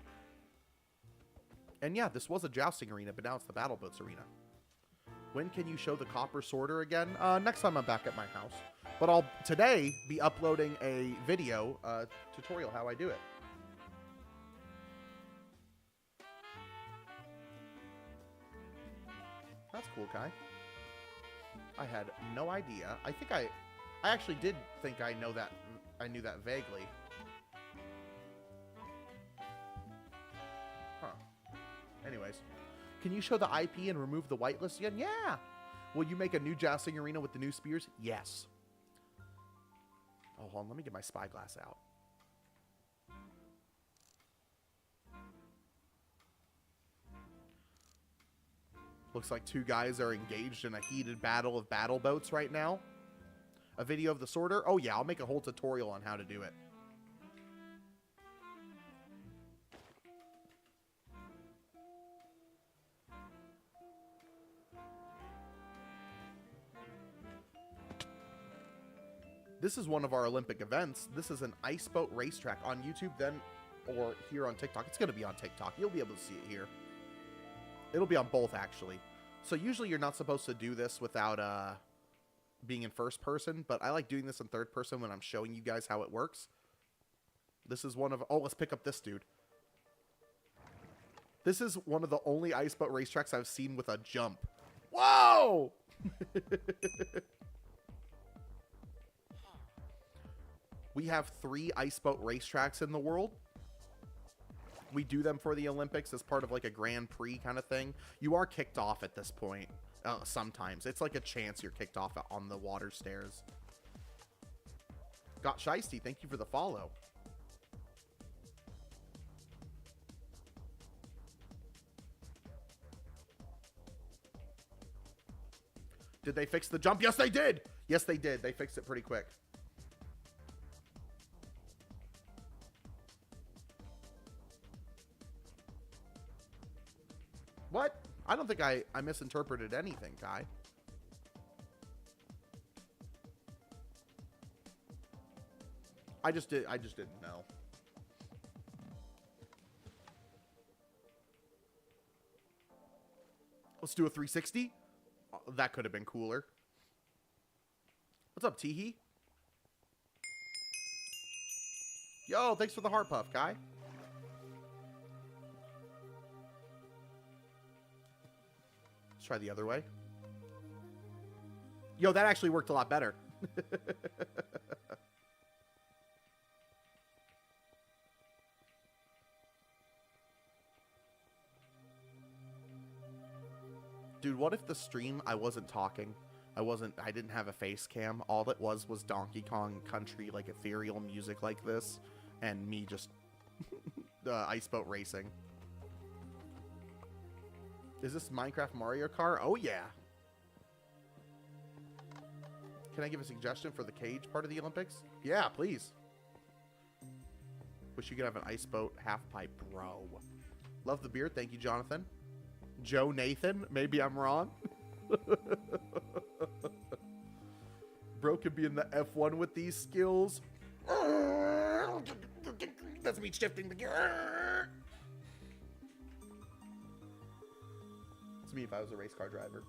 yeah, this was a jousting arena, but now it's the Battle Boats Arena. When can you show the copper sorter again? Next time I'm back at my house. But I'll today be uploading a video tutorial how I do it. That's cool, Kai. I had no idea. I think I actually did think I knew that vaguely. Huh. Anyways, can you show the IP and remove the whitelist again? Yeah. Will you make a new jousting arena with the new spears? Yes. Oh, hold on. Let me get my spyglass out. Looks like two guys are engaged in a heated battle of battle boats right now. A video of the sorter? Oh yeah, I'll make a whole tutorial on how to do it. This is one of our Olympic events. This is an ice boat racetrack on YouTube, then, or here on TikTok. It's going to be on TikTok. You'll be able to see it here. It'll be on both, actually. So usually you're not supposed to do this without being in first person, but I like doing this in third person when I'm showing you guys how it works. This is one of... Oh, let's pick up this dude. This is one of the only ice boat racetracks I've seen with a jump. Whoa! We have 3 ice boat racetracks in the world. We do them for the Olympics as part of like a Grand Prix kind of thing. You are kicked off at this point. Sometimes. It's like a chance you're kicked off on the water stairs. Got Shiesty, thank you for the follow. Did they fix the jump? Yes, they did! Yes, they did. They fixed it pretty quick. What? I don't think I misinterpreted anything, Kai. I just didn't know. Let's do a 360. Oh, that could have been cooler. What's up, Teehee? Yo, thanks for the heart puff, Kai. Try the other way. Yo, that actually worked a lot better. Dude, what if the stream I wasn't talking? I didn't have a face cam. All it was Donkey Kong Country, like ethereal music like this, and me just ice boat racing. Is this Minecraft Mario Kart? Oh, yeah. Can I give a suggestion for the cage part of the Olympics? Yeah, please. Wish you could have an ice boat half pipe, bro. Love the beard. Thank you, Jonathan. Joe Nathan. Maybe I'm wrong. Bro could be in the F1 with these skills. That's me shifting the gear. Me if I was a race car driver.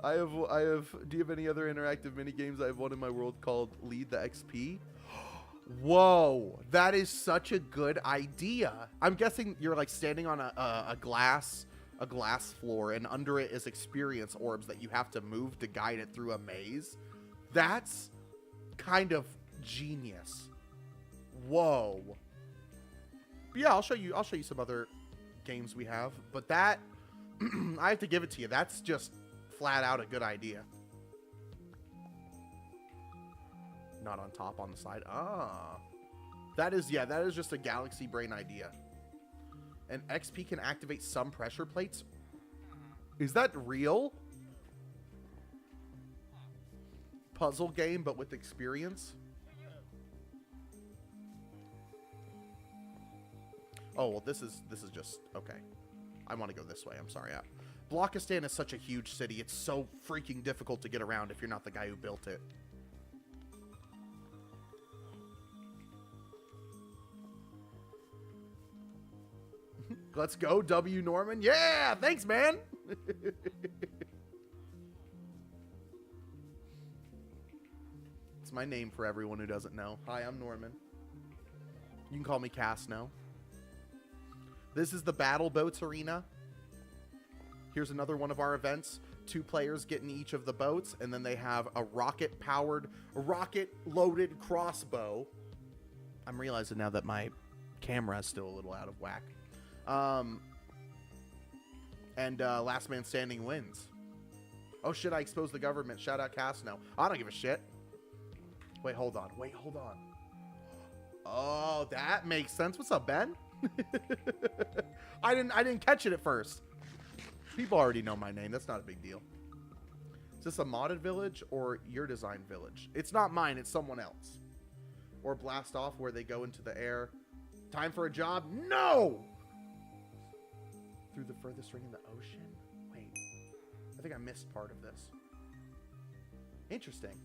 I have, do you have any other interactive mini games? I have one in my world called Lead the XP. Whoa, that is such a good idea. I'm guessing you're like standing on a glass floor, and under it is experience orbs that you have to move to guide it through a maze. That's kind of genius. Whoa. Yeah, I'll show you some other games we have, but that I have to give it to you. That's just flat out a good idea. Not on top, on the side. Ah. That is just a galaxy brain idea. And XP can activate some pressure plates. Is that real? Puzzle game, but with experience? Oh, well, this is just... Okay. I want to go this way. I'm sorry. Blockistan is such a huge city. It's so freaking difficult to get around if you're not the guy who built it. Let's go, W. Norman. Yeah, thanks, man. It's my name for everyone who doesn't know. Hi, I'm Norman. You can call me Cass now. This is the Battle Boats Arena. Here's another one of our events. 2 players get in each of the boats, and then they have a rocket-loaded crossbow. I'm realizing now that my camera is still a little out of whack. Last man standing wins. Oh shit, I exposed the government. Shout out Cass now. I don't give a shit. Wait, hold on. Oh, that makes sense. What's up, Ben? I didn't catch it at first. People already know my name. That's not a big deal. Is this a modded village or your design village? It's not mine. It's someone else. Or blast off where they go into the air. Time for a job? No! Through the furthest ring in the ocean? Wait. I think I missed part of this. Interesting.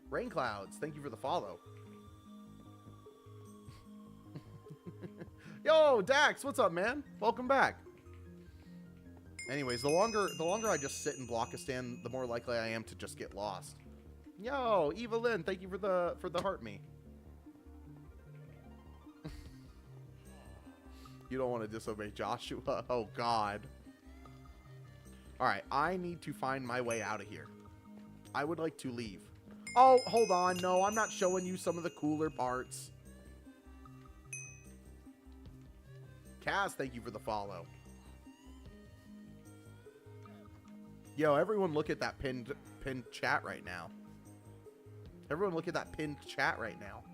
Rain Clouds, thank you for the follow. Yo, Dax, what's up, man? Welcome back. Anyways, the longer I just sit in Blockistan, the more likely I am to just get lost. Yo, Evelyn, thank you for the heart me. You don't want to disobey Joshua? Oh, God. Alright, I need to find my way out of here. I would like to leave. Oh, hold on. No, I'm not showing you some of the cooler parts. Kaz, thank you for the follow. Yo, everyone look at that pinned chat right now. Everyone look at that pinned chat right now.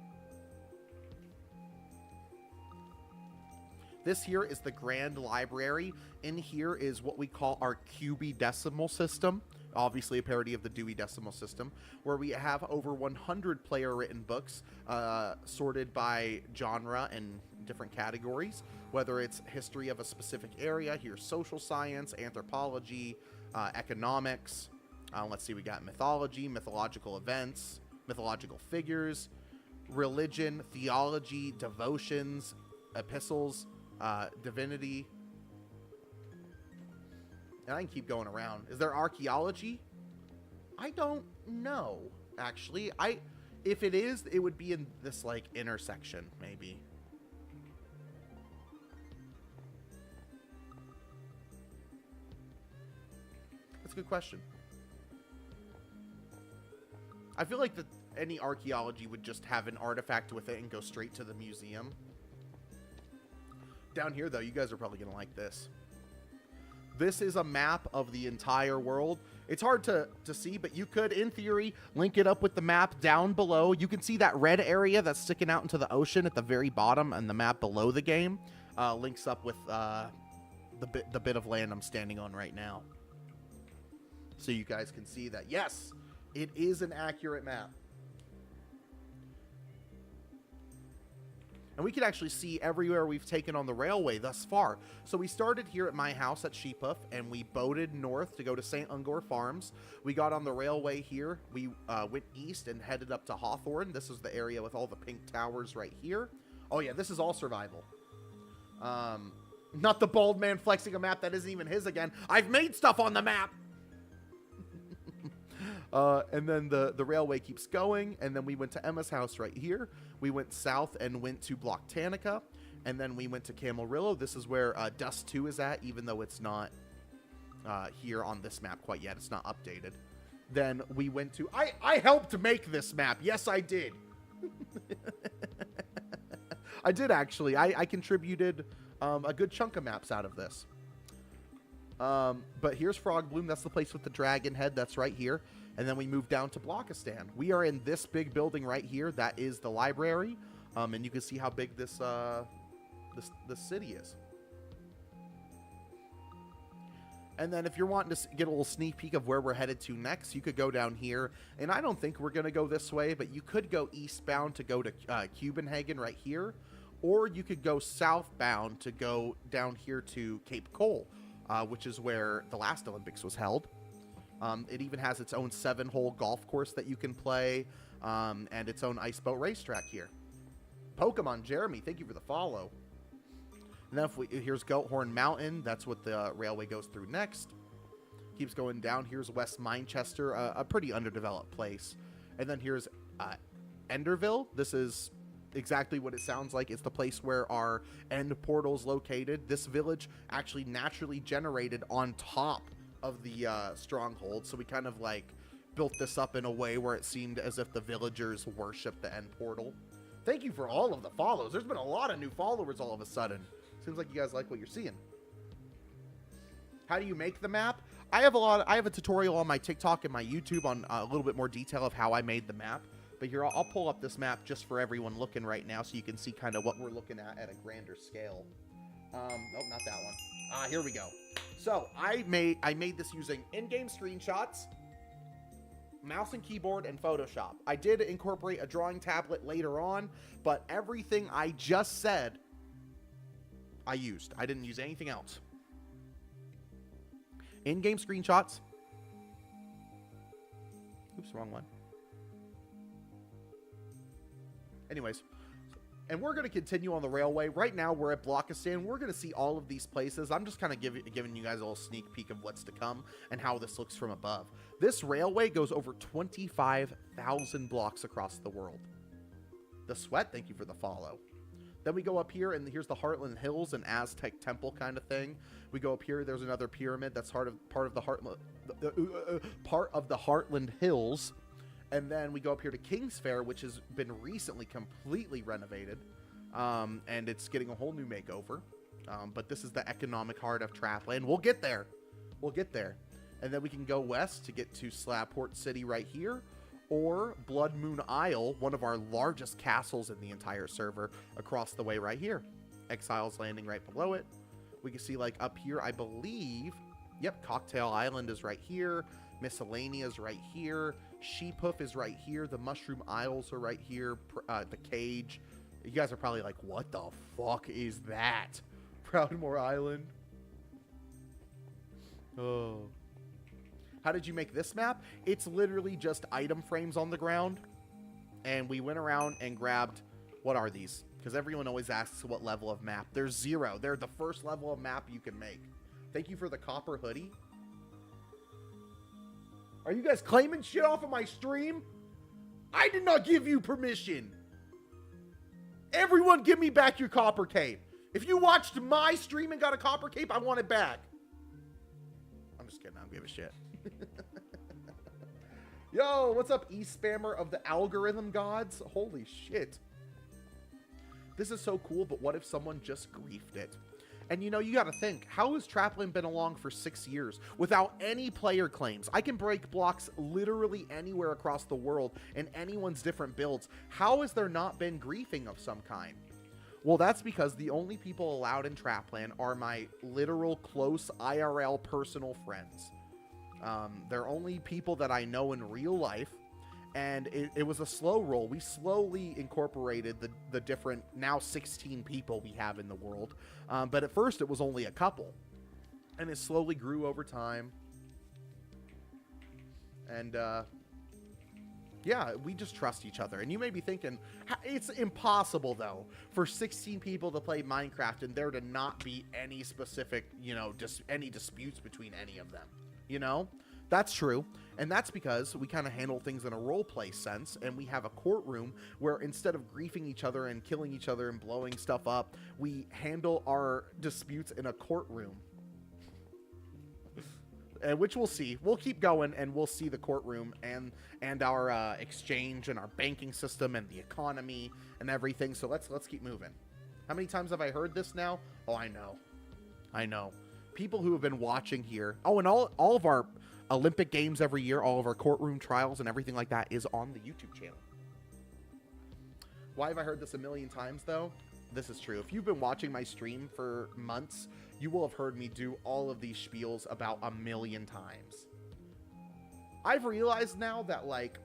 This here is the Grand Library. In here is what we call our QB decimal system. Obviously a parody of the Dewey Decimal System, where we have over 100 player-written books sorted by genre and different categories, whether it's history of a specific area, here's social science, anthropology, economics. Let's see, we got mythology, mythological events, mythological figures, religion, theology, devotions, epistles, divinity. And I can keep going around. Is there archaeology? I don't know, actually. If it is, it would be in this, like, intersection, maybe. That's a good question. I feel like that any archaeology would just have an artifact with it and go straight to the museum. Down here, though, you guys are probably going to like this. This is a map of the entire world. It's hard to see, but you could, in theory, link it up with the map down below. You can see that red area that's sticking out into the ocean at the very bottom, and the map below the game links up with the bit of land I'm standing on right now. So you guys can see that, yes, it is an accurate map. And we can actually see everywhere we've taken on the railway thus far. So we started here at my house at Sheephoof, and we boated north to go to St. Ungor Farms. We got on the railway here. We went east and headed up to Hawthorne. This is the area with all the pink towers right here. Oh yeah, this is all survival. Not the bald man flexing a map that isn't even his again. I've made stuff on the map. And then the railway keeps going, and then we went to Emma's house right here. We went south and went to Block Tanica, and then we went to Camarillo. This is where Dust 2 is at, even though it's not here on this map quite yet. It's not updated. Then we went to... I helped make this map. Yes, I did. I did, actually. I contributed a good chunk of maps out of this. But here's Frog Bloom. That's the place with the dragon head. That's right here. And then we move down to Blockistan. We are in this big building right here. That is the library. And you can see how big this city is. And then if you're wanting to get a little sneak peek of where we're headed to next, you could go down here. And I don't think we're going to go this way, but you could go eastbound to go to Copenhagen right here. Or you could go southbound to go down here to Cape Cole, which is where the last Olympics was held. It even has its own 7-hole golf course that you can play, and its own ice boat racetrack here. Pokemon Jeremy, thank you for the follow. And then here's Goathorn Mountain. That's what the railway goes through next. Keeps going down. Here's West Manchester, a pretty underdeveloped place. And then here's Enderville. This is exactly what it sounds like. It's the place where our end portal's located. This village actually naturally generated on top of the stronghold, so we kind of like built this up in a way where it seemed as if the villagers worship the end portal. Thank you for all of the follows. There's been a lot of new followers all of a sudden. Seems like you guys like what you're seeing. How do you make the map? I have a tutorial on my TikTok and my YouTube on a little bit more detail of how I made the map. But here, I'll pull up this map just for everyone looking right now, so you can see kind of what we're looking at a grander scale. Oh, not that one. Here we go. So I made this using in-game screenshots, mouse and keyboard, and Photoshop. I did incorporate a drawing tablet later on, but everything I just said, I used. I didn't use anything else. In-game screenshots. Oops, wrong one. Anyways, and we're going to continue on the railway. Right now, we're at Blockistan. We're going to see all of these places. I'm just kind of giving you guys a little sneak peek of what's to come and how this looks from above. This railway goes over 25,000 blocks across the world. The Sweat, thank you for the follow. Then we go up here, and here's the Heartland Hills, an Aztec temple kind of thing. We go up here. There's another pyramid that's part of the Heartland Hills. And then we go up here to King's Fair, which has been recently completely renovated. And it's getting a whole new makeover. But this is the economic heart of Trapland. We'll get there. We'll get there. And then we can go west to get to Slabport City right here. Or Blood Moon Isle, one of our largest castles in the entire server, across the way right here. Exiles Landing right below it. We can see, like, up here, I believe... Yep, Cocktail Island is right here. Miscellanea is right here. Sheephoof is right here. The Mushroom Isles are right here. The Cage. You guys are probably like, what the fuck is that? Proudmoore Island. Oh. How did you make this map? It's literally just item frames on the ground. And we went around and grabbed... What are these? Because everyone always asks what level of map. There's 0. They're the first level of map you can make. Thank you for the copper hoodie. Are you guys claiming shit off of my stream? I did not give you permission. Everyone give me back your copper cape. If you watched my stream and got a copper cape, I want it back. I'm just kidding. I don't give a shit. Yo, what's up, e-spammer of the algorithm gods? Holy shit. This is so cool, but what if someone just griefed it? And, you know, you got to think, how has Trapland been along for 6 years without any player claims? I can break blocks literally anywhere across the world in anyone's different builds. How has there not been griefing of some kind? Well, that's because the only people allowed in Trapland are my literal close IRL personal friends. They're only people that I know in real life. And it was a slow roll. We slowly incorporated the different, now 16 people we have in the world. But at first, it was only a couple. And it slowly grew over time. And Yeah, we just trust each other. And you may be thinking, it's impossible, though, for 16 people to play Minecraft and there to not be any specific, you know, just any disputes between any of them. You know? That's true. And that's because we kind of handle things in a roleplay sense, and we have a courtroom where instead of griefing each other and killing each other and blowing stuff up, we handle our disputes in a courtroom. Which we'll see. We'll keep going, and we'll see the courtroom and our exchange and our banking system and the economy and everything. So let's keep moving. How many times have I heard this now? Oh, I know. People who have been watching here. Oh, and all of our Olympic Games every year, all of our courtroom trials and everything like that is on the YouTube channel. Why have I heard this a million times, though? This is true. If you've been watching my stream for months, you will have heard me do all of these spiels about a million times. I've realized now that, like,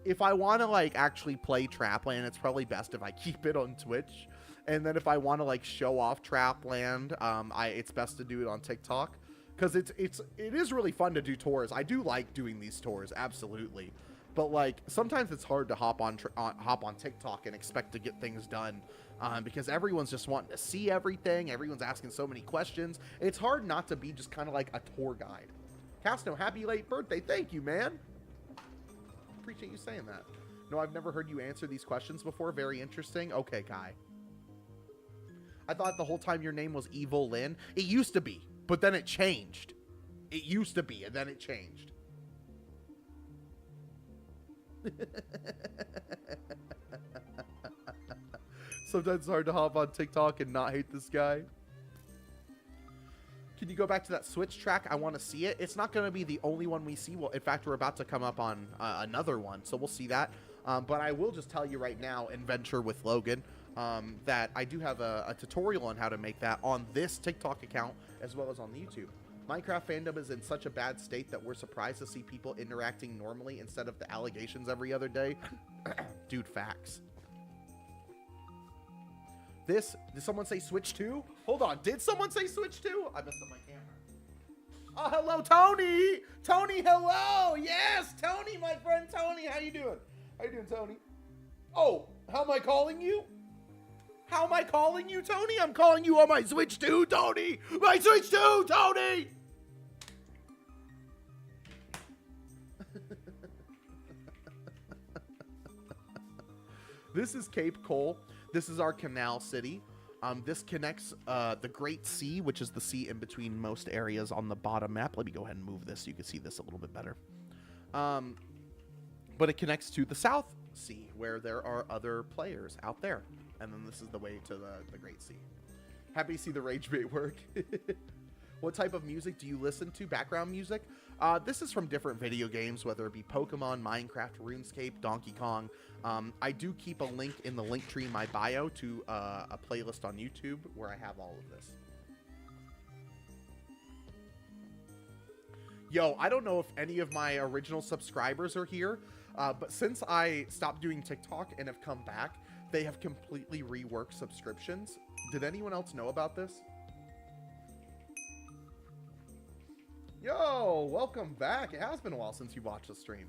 if I want to, like, actually play Trapland, it's probably best if I keep it on Twitch. And then if I want to, like, show off Trapland, it's best to do it on TikTok. Because it is really fun to do tours. I do like doing these tours, absolutely. But, like, sometimes it's hard to hop on TikTok and expect to get things done. Because everyone's just wanting to see everything. Everyone's asking so many questions. It's hard not to be just kind of like a tour guide. Castno, happy late birthday. Thank you, man. Appreciate you saying that. No, I've never heard you answer these questions before. Very interesting. Okay, Kai. I thought the whole time your name was Evil Lynn. It used to be, but then it changed. It used to be, and then it changed. Sometimes it's hard to hop on TikTok and not hate this guy. Can you go back to that Switch track? I want to see it. It's not going to be the only one we see. Well, in fact, we're about to come up on another one, so we'll see that. But I will just tell you right now, in Venture with Logan, that I do have a tutorial on how to make that on this TikTok account as well as on YouTube. Minecraft fandom is in such a bad state that we're surprised to see people interacting normally instead of the allegations every other day. Dude, facts. Did someone say Switch 2? Hold on, did someone say Switch 2? I messed up my camera. Oh, hello, Tony! Tony, hello! Yes, Tony, my friend Tony. How you doing? How you doing, Tony? Oh, how am I calling you? How am I calling you, Tony? I'm calling you on my Switch 2, Tony! My Switch 2, Tony! This is Cape Cole. This is our canal city. This connects the Great Sea, which is the sea in between most areas on the bottom map. Let me go ahead and move this so you can see this a little bit better. But it connects to the South Sea, where there are other players out there. And then this is the way to the Great Sea. Happy to see the rage bait work. What type of music do you listen to? Background music? This is from different video games, whether it be Pokemon, Minecraft, RuneScape, Donkey Kong. I do keep a link in the link tree in my bio to a playlist on YouTube where I have all of this. Yo, I don't know if any of my original subscribers are here, but since I stopped doing TikTok and have come back, they have completely reworked subscriptions. Did anyone else know about this? Yo, welcome back. It has been a while since you watched the stream.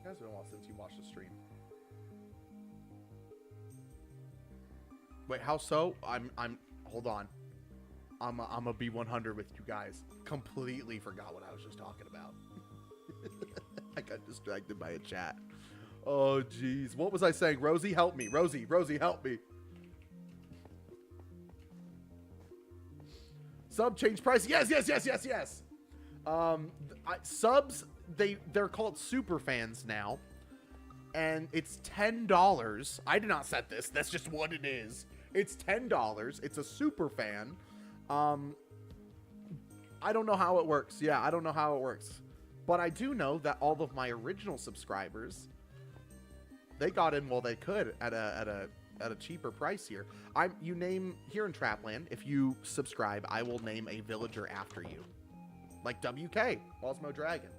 It has been a while since you watched the stream. Wait, how so? Hold on. I'm a B100 with you guys. Completely forgot what I was just talking about. I got distracted by a chat. Oh, jeez. What was I saying? Rosie, help me. Rosie, help me. Sub change price. Yes. Subs, they're called super fans now. And it's $10. I did not set this. That's just what it is. It's $10. It's a super fan. I don't know how it works. Yeah, I don't know how it works. But I do know that all of my original subscribers, they got in while they could at a cheaper price here. You name here in Trapland, if you subscribe, I will name a villager after you. Like WK, Osmo Dragon.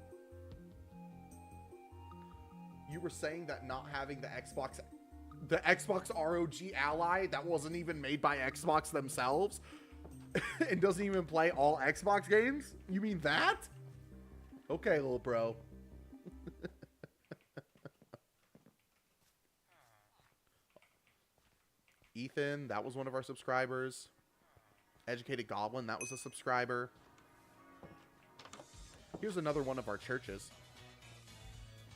You were saying that not having the Xbox ROG Ally that wasn't even made by Xbox themselves. and doesn't even play all Xbox games? You mean that? Okay, little bro. Ethan, that was one of our subscribers. Educated Goblin, that was a subscriber. Here's another one of our churches.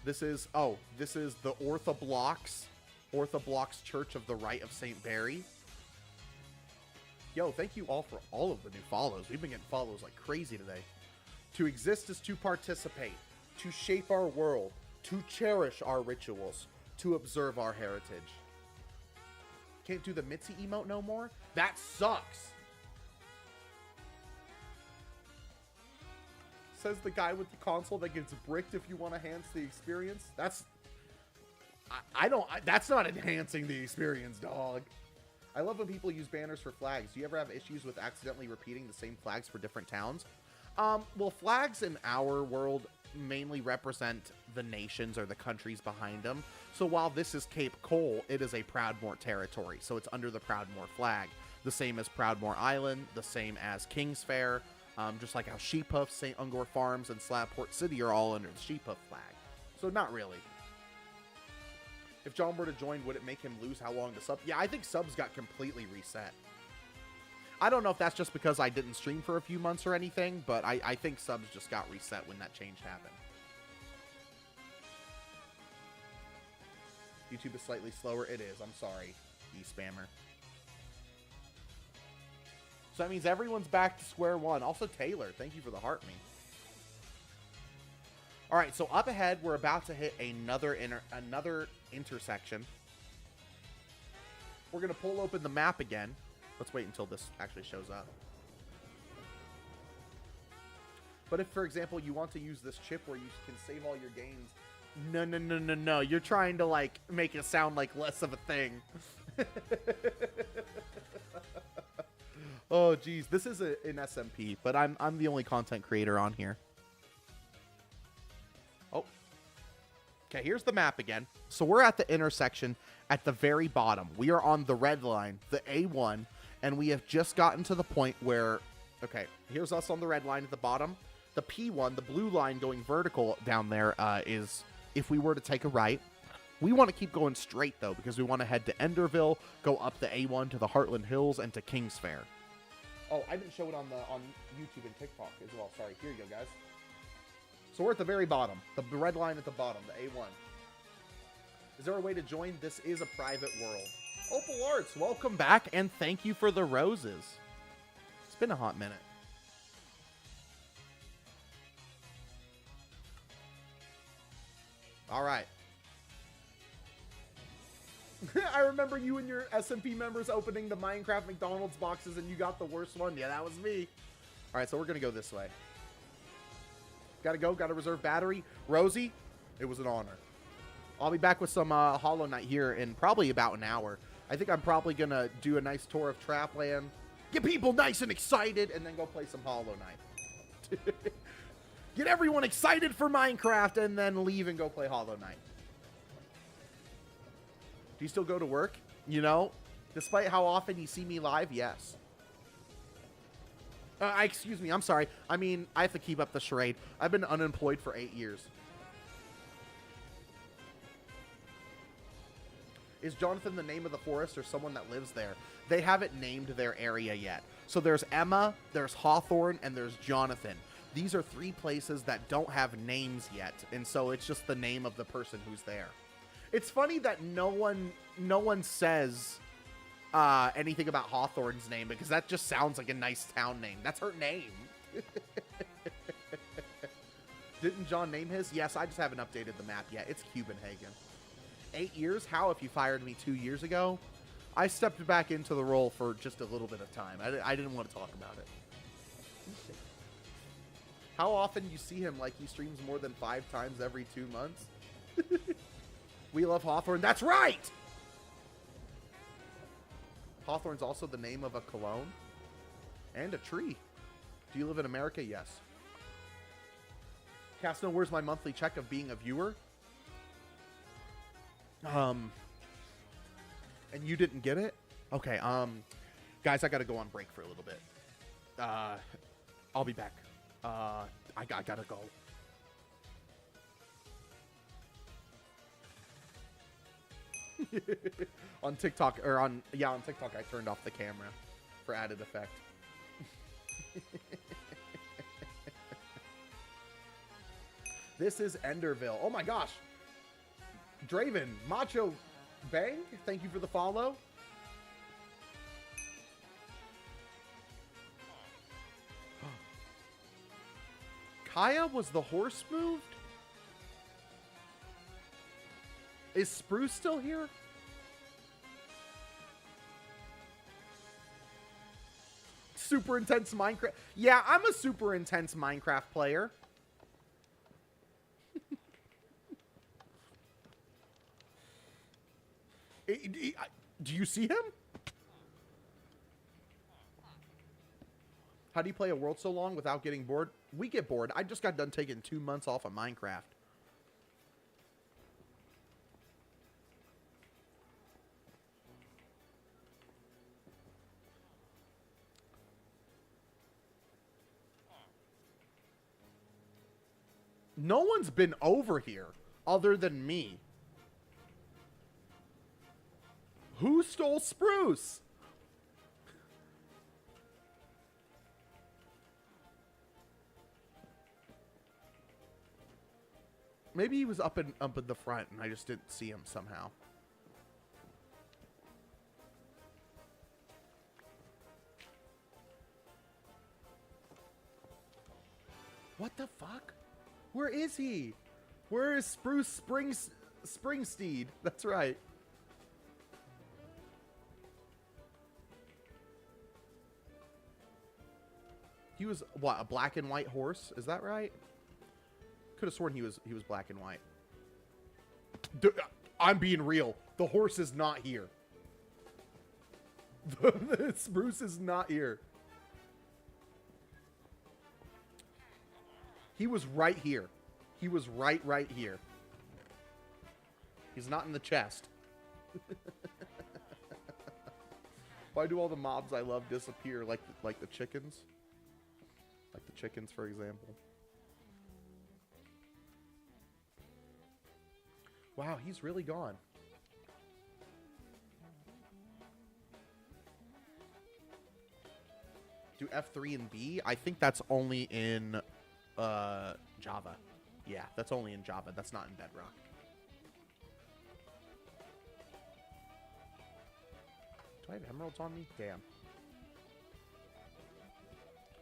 This is the Orthoblocks Church of the Rite of St. Barry. Yo, thank you all for all of the new follows. We've been getting follows like crazy today. To exist is to participate, to shape our world, to cherish our rituals, to observe our heritage. Can't do the Mitzi emote no more? That sucks. Says the guy with the console that gets bricked if you want to enhance the experience. That's not enhancing the experience, dog. I love when people use banners for flags. Do you ever have issues with accidentally repeating the same flags for different towns? Well, flags in our world mainly represent the nations or the countries behind them. So while this is Cape Coal, it is a Proudmoore territory. So it's under the Proudmoore flag. The same as Proudmoore Island, the same as King's Fair, just like how Sheephoof, St. Ungor Farms, and Slavport City are all under the Sheephoof flag. So not really. If John were to join, would it make him lose how long to sub? Yeah, I think subs got completely reset. I don't know if that's just because I didn't stream for a few months or anything, but I think subs just got reset when that change happened. YouTube is slightly slower. It is. I'm sorry, e-spammer. So that means everyone's back to square one. Also, Taylor, thank you for the heart me. All right, so up ahead, we're about to hit another intersection. We're going to pull open the map again. Let's wait until this actually shows up. But if, for example, you want to use this chip where you can save all your games, no. You're trying to, like, make it sound like less of a thing. Oh, geez. This is an SMP, but I'm the only content creator on here. Oh. Okay, here's the map again. So we're at the intersection at the very bottom. We are on the red line, the A1, and we have just gotten to the point where, okay, here's us on the red line at the bottom. The P1, the blue line going vertical down there, is if we were to take a right. We want to keep going straight, though, because we want to head to Enderville, go up the A1 to the Heartland Hills, and to King's Fair. Oh, I didn't show it on YouTube and TikTok as well. Sorry. Here you go, guys. So we're at the very bottom. The red line at the bottom, the A1. Is there a way to join? This is a private world. Opal Arts, welcome back, and thank you for the roses. It's been a hot minute. All right. I remember you and your SMP members opening the Minecraft McDonald's boxes and you got the worst one. Yeah, that was me. All right, so we're going to go this way. Got to go. Got to reserve battery. Rosie, it was an honor. I'll be back with some Hollow Knight here in probably about an hour. I think I'm probably going to do a nice tour of Trapland, get people nice and excited, and then go play some Hollow Knight. Get everyone excited for Minecraft and then leave and go play Hollow Knight. Do you still go to work? You know, despite how often you see me live, yes. Excuse me, I'm sorry. I mean, I have to keep up the charade. I've been unemployed for 8 years. Is Jonathan the name of the forest or someone that lives there? They haven't named their area yet. So there's Emma, there's Hawthorne, and there's Jonathan. These are 3 places that don't have names yet, and so it's just the name of the person who's there. It's funny that no one says anything about Hawthorne's name because that just sounds like a nice town name. That's her name. Didn't John name his? Yes, I just haven't updated the map yet. It's Cubenhagen. 8 years? How if you fired me 2 years ago? I stepped back into the role for just a little bit of time. I didn't want to talk about it. How often you see him like he streams more than 5 times every 2 months? We love Hawthorne. That's right! Hawthorne's also the name of a cologne and a tree. Do you live in America? Yes. Castno, where's my monthly check of being a viewer? And you didn't get it? Okay, guys, I gotta go on break for a little bit. I'll be back. I gotta go. On TikTok, on TikTok, I turned off the camera for added effect. This is Enderville. Oh my gosh. Draven, Macho Bang, thank you for the follow. Kaya, was the horse moved? Is Spruce still here? Super intense Minecraft. Yeah, I'm a super intense Minecraft player. Do you see him? How do you play a world so long without getting bored? We get bored. I just got done taking 2 months off of Minecraft. No one's been over here other than me. Who stole Spruce? Maybe he was up in the front and I just didn't see him somehow. What the fuck? Where is he? Where is Spruce Springsteed? That's right. He was what, a black and white horse? Is that right? Could have sworn he was black and white. I'm being real. The horse is not here. Spruce is not here. He was right here. He was right here. He's not in the chest. Why do all the mobs I love disappear like the chickens? Like the chickens, for example. Wow, he's really gone. Do F3 and B? I think that's only in Java. Yeah, that's only in Java. That's not in Bedrock. Do I have emeralds on me? Damn.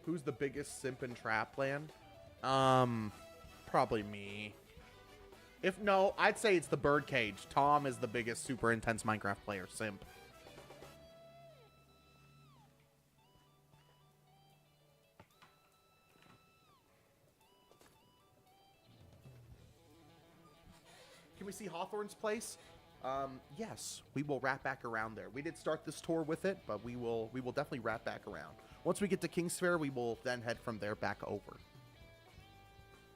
Who's the biggest simp in Trapland? Probably me. If no, I'd say it's the Birdcage. Tom is the biggest super intense Minecraft player simp. Can we see Hawthorne's place? Yes, we will wrap back around there. We did start this tour with it, but we will definitely wrap back around. Once we get to King's Fair, we will then head from there back over.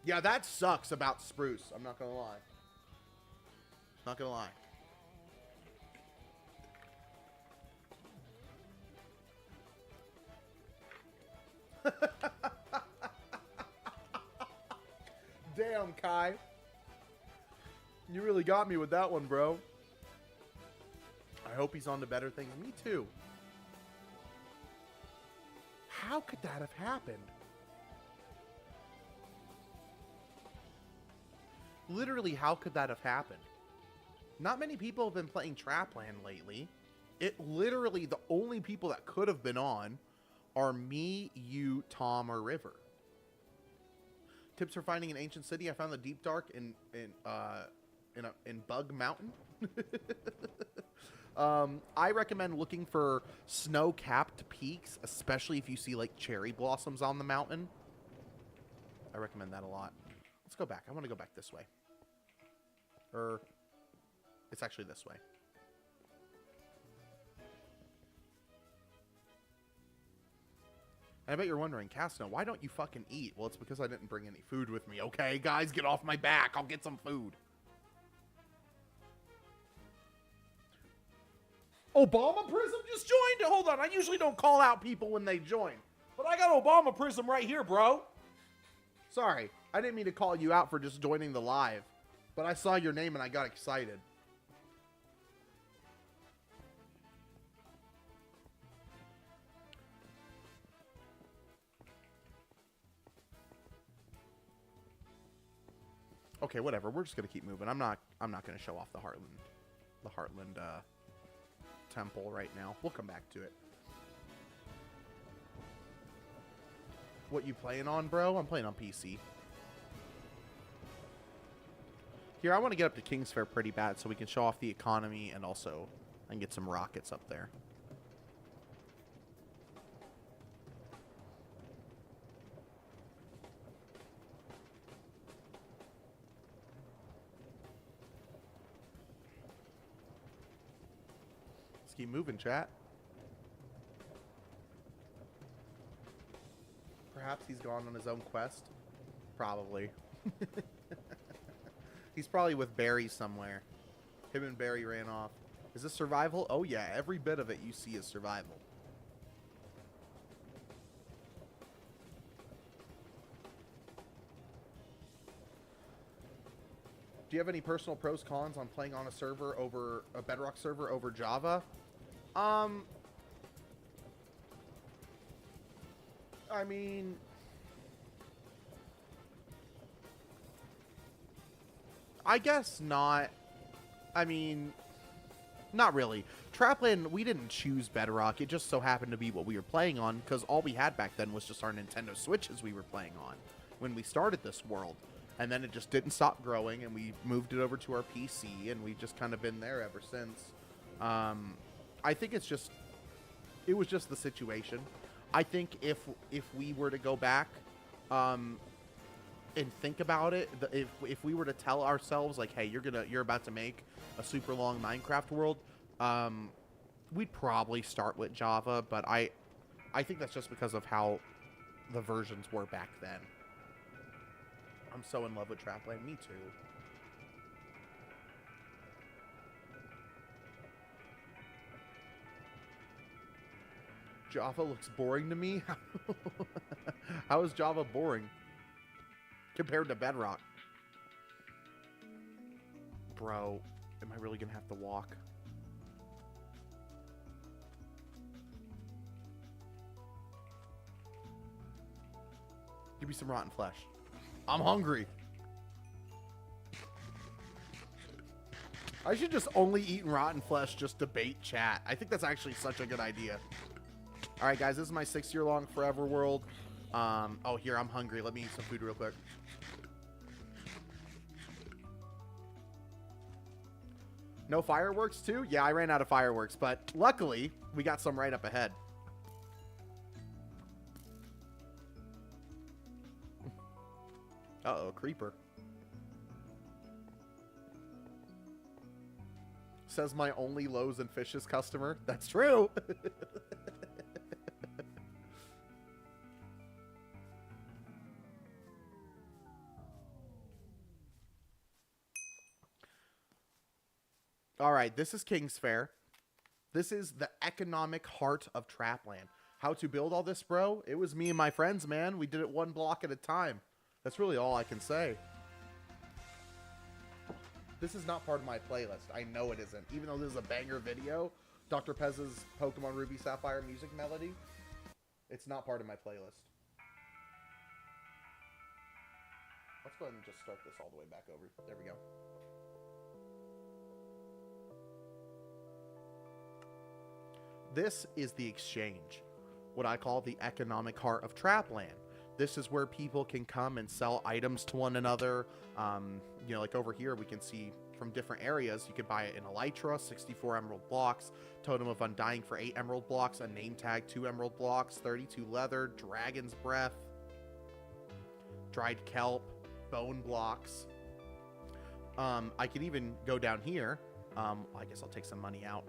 Yeah, that sucks about Spruce. I'm not gonna lie. Not gonna lie. Damn, Kai. You really got me with that one, bro. I hope he's on to better things. Me too. How could that have happened? Literally, how could that have happened? Not many people have been playing Trapland lately. It literally, the only people that could have been on are me, you, Tom, or River. Tips for finding an ancient city. I found the Deep Dark in Bug Mountain. I recommend looking for snow-capped peaks, especially if you see like cherry blossoms on the mountain. I recommend that a lot. Let's go back. I want to go back this way. Or it's actually this way. And I bet you're wondering, Casno, why don't you fucking eat? Well, it's because I didn't bring any food with me. Okay, guys, get off my back. I'll get some food. Obama Prism just joined? Hold on, I usually don't call out people when they join. But I got Obama Prism right here, bro. Sorry, I didn't mean to call you out for just joining the live, but I saw your name and I got excited. Okay, whatever. We're just gonna keep moving. I'm not gonna show off the Heartland temple right now. We'll come back to it. What you playing on, bro? I'm playing on PC. Here, I want to get up to King's Fair pretty bad so we can show off the economy and also and get some rockets up there. Let's keep moving, chat. Perhaps he's gone on his own quest. Probably. He's probably with Barry somewhere. Him and Barry ran off. Is this survival? Oh yeah, every bit of it you see is survival. Do you have any personal pros cons on playing on a server over a Bedrock server over Java? I mean, I guess not. I mean, not really. Trapland, we didn't choose Bedrock. It just so happened to be what we were playing on because all we had back then was just our Nintendo Switches we were playing on when we started this world. And then it just didn't stop growing, and we moved it over to our PC, and we've just kind of been there ever since. I think it was just the situation. I think if we were to go back and think about it, if we were to tell ourselves like, hey, you're about to make a super long Minecraft world, we'd probably start with Java, but I think that's just because of how the versions were back then. I'm so in love with Trapland. Me too. Java looks boring to me? How is Java boring compared to Bedrock? Bro, am I really gonna have to walk? Give me some rotten flesh. I'm hungry. I should just only eat rotten flesh just to bait chat. I think that's actually such a good idea. All right, guys, this is my 6-year-long forever world. Oh, here, I'm hungry. Let me eat some food real quick. No fireworks, too? Yeah, I ran out of fireworks, but luckily, we got some right up ahead. Uh-oh, creeper. Says my only Loaves and Fishes customer. That's true. All right, this is King's Fair. This is the economic heart of Trapland. How to build all this, bro? It was me and my friends, man. We did it one block at a time. That's really all I can say. This is not part of my playlist. I know it isn't. Even though this is a banger video, Dr. Pez's Pokemon Ruby Sapphire music melody, it's not part of my playlist. Let's go ahead and just start this all the way back over. There we go. This is the exchange, what I call the economic heart of Trapland. This is where people can come and sell items to one another. You know, like over here, we can see from different areas. You could buy it in Elytra, 64 emerald blocks, Totem of Undying for 8 emerald blocks, a name tag, 2 emerald blocks, 32 leather, Dragon's Breath, dried kelp, bone blocks. I could even go down here. I guess I'll take some money out,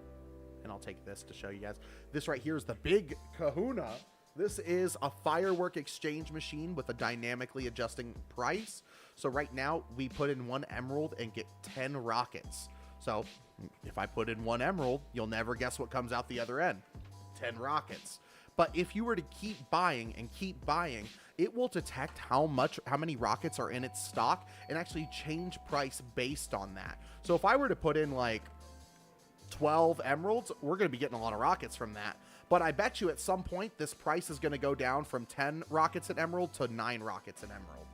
and I'll take this to show you guys. This right here is the big kahuna. This is a firework exchange machine with a dynamically adjusting price. So right now, we put in 1 emerald and get 10 rockets. So if I put in 1 emerald, you'll never guess what comes out the other end. 10 rockets. But if you were to keep buying and keep buying, it will detect how many rockets are in its stock and actually change price based on that. So if I were to put in like 12 emeralds, we're going to be getting a lot of rockets from that. But I bet you at some point this price is going to go down from 10 rockets an emerald to 9 rockets an emerald.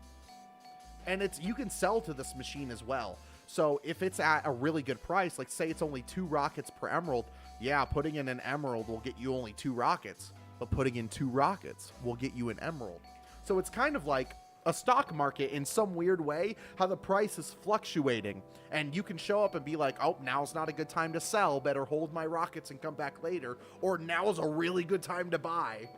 And you can sell to this machine as well. So if it's at a really good price, like say it's only 2 rockets per emerald, yeah, putting in an emerald will get you only 2 rockets. But putting in 2 rockets will get you an emerald. So it's kind of like a stock market in some weird way, how the price is fluctuating. And you can show up and be like, oh, now's not a good time to sell. Better hold my rockets and come back later. Or now's a really good time to buy.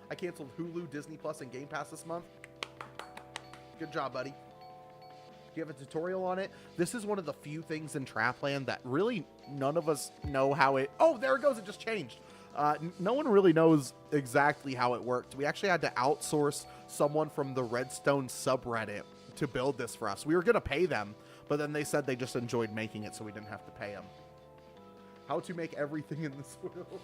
I canceled Hulu, Disney Plus, and Game Pass this month. Good job, buddy. Do you have a tutorial on it? This is one of the few things in Trapland that really none of us know how it... Oh, there it goes. It just changed. No one really knows exactly how it worked. We actually had to outsource someone from the Redstone subreddit to build this for us. We were going to pay them, but then they said they just enjoyed making it, so we didn't have to pay them. How to make everything in this world.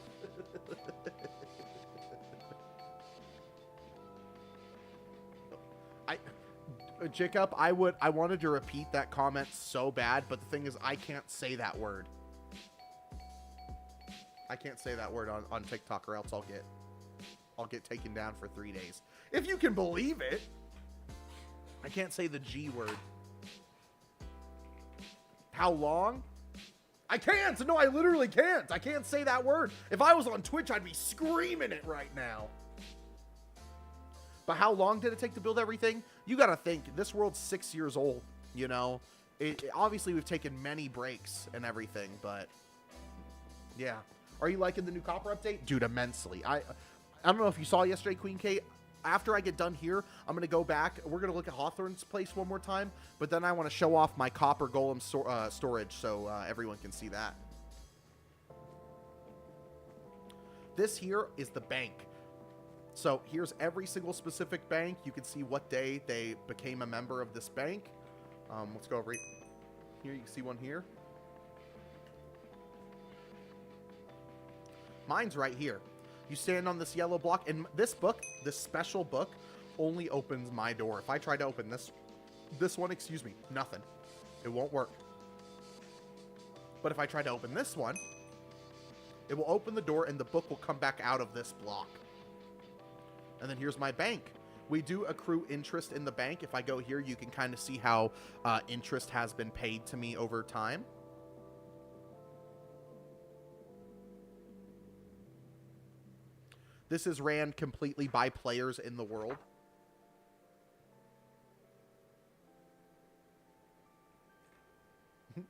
Jacob, I wanted to repeat that comment so bad, but the thing is, I can't say that word. I can't say that word on TikTok, or else I'll get taken down for 3 days. If you can believe it. I can't say the G word. How long? I can't. No, I literally can't. I can't say that word. If I was on Twitch, I'd be screaming it right now. But how long did it take to build everything? You got to think, this world's 6 years old, you know? Obviously, we've taken many breaks and everything, but yeah. Are you liking the new copper update? Dude, immensely. I don't know if you saw yesterday, Queen Kate. After I get done here, I'm going to go back. We're going to look at Hawthorne's place one more time, but then I want to show off my copper golem storage so everyone can see that. This here is the bank. So here's every single specific bank. You can see what day they became a member of this bank. Let's go over here. You can see one here. Mine's right here. You stand on this yellow block, and this book, this special book, only opens my door. If I try to open this one, excuse me, nothing. It won't work. But if I try to open this one, it will open the door, and the book will come back out of this block. And then here's my bank. We do accrue interest in the bank. If I go here, you can kind of see how interest has been paid to me over time. This is ran completely by players in the world. Let's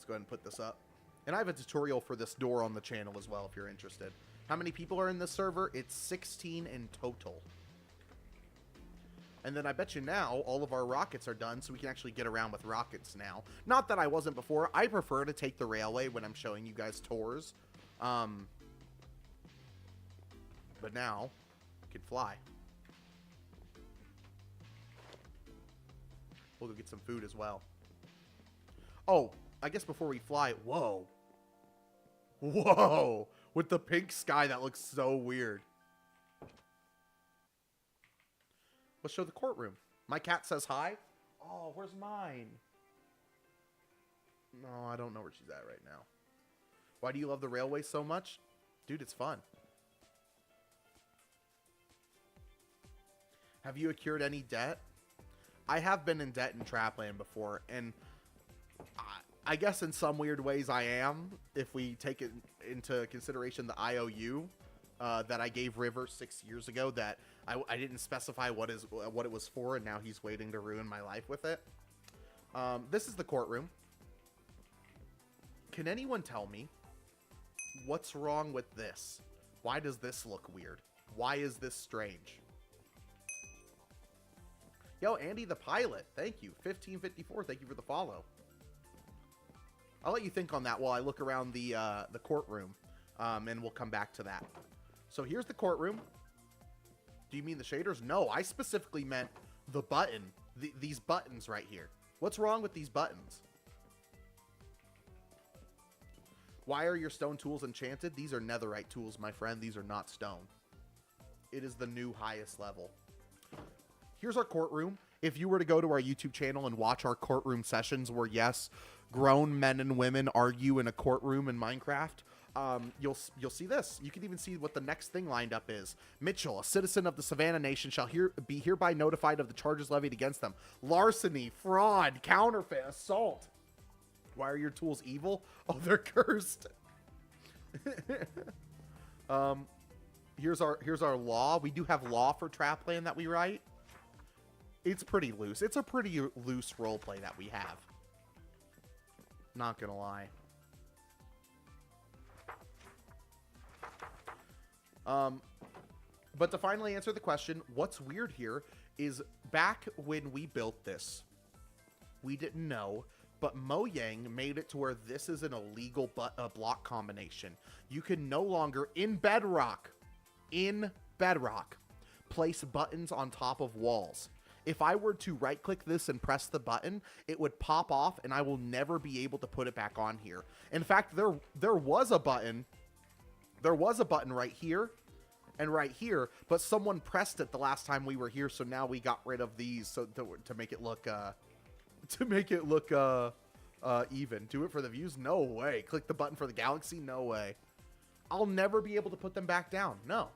go ahead and put this up. And I have a tutorial for this door on the channel as well if you're interested. How many people are in this server? It's 16 in total. And then I bet you now all of our rockets are done, so we can actually get around with rockets now. Not that I wasn't before. I prefer to take the railway when I'm showing you guys tours. But now, I can fly. We'll go get some food as well. Oh, I guess before we fly, whoa. Whoa! With the pink sky, that looks so weird. Let's show the courtroom. My cat says hi. Oh, where's mine? No, I don't know where she's at right now. Why do you love the railway so much? Dude, it's fun. Have you accrued any debt? I have been in debt in Trapland before, and I guess in some weird ways I am, if we take it into consideration the IOU that I gave River 6 years ago that I didn't specify what it was for, and now he's waiting to ruin my life with it. This is the courtroom. Can anyone tell me what's wrong with this? Why does this look weird? Why is this strange? Yo, Andy the Pilot, thank you. 1554, thank you for the follow. I'll let you think on that while I look around the courtroom, and we'll come back to that. So here's the courtroom. Do you mean the shaders? No, I specifically meant the button. These buttons right here. What's wrong with these buttons? Why are your stone tools enchanted? These are netherite tools, my friend. These are not stone. It is the new highest level. Here's our courtroom. If you were to go to our YouTube channel and watch our courtroom sessions where, yes, grown men and women argue in a courtroom in Minecraft, you'll see this. You can even see what the next thing lined up is. Mitchell, a citizen of the Savannah Nation, shall be hereby notified of the charges levied against them. Larceny, fraud, counterfeit, assault. Why are your tools evil? Oh, they're cursed. Here's our law. We do have law for Trapland that we write. It's pretty loose. It's a pretty loose roleplay that we have. Not gonna lie. But to finally answer the question, what's weird here is back when we built this, we didn't know, but Mojang made it to where this is an illegal block combination. You can no longer, in Bedrock, place buttons on top of walls. If I were to right-click this and press the button, it would pop off, and I will never be able to put it back on here. In fact, there was a button. There was a button right here and right here, but someone pressed it the last time we were here, so now we got rid of these so to make it look even. Do it for the views? No way. Click the button for the galaxy? No way. I'll never be able to put them back down. No.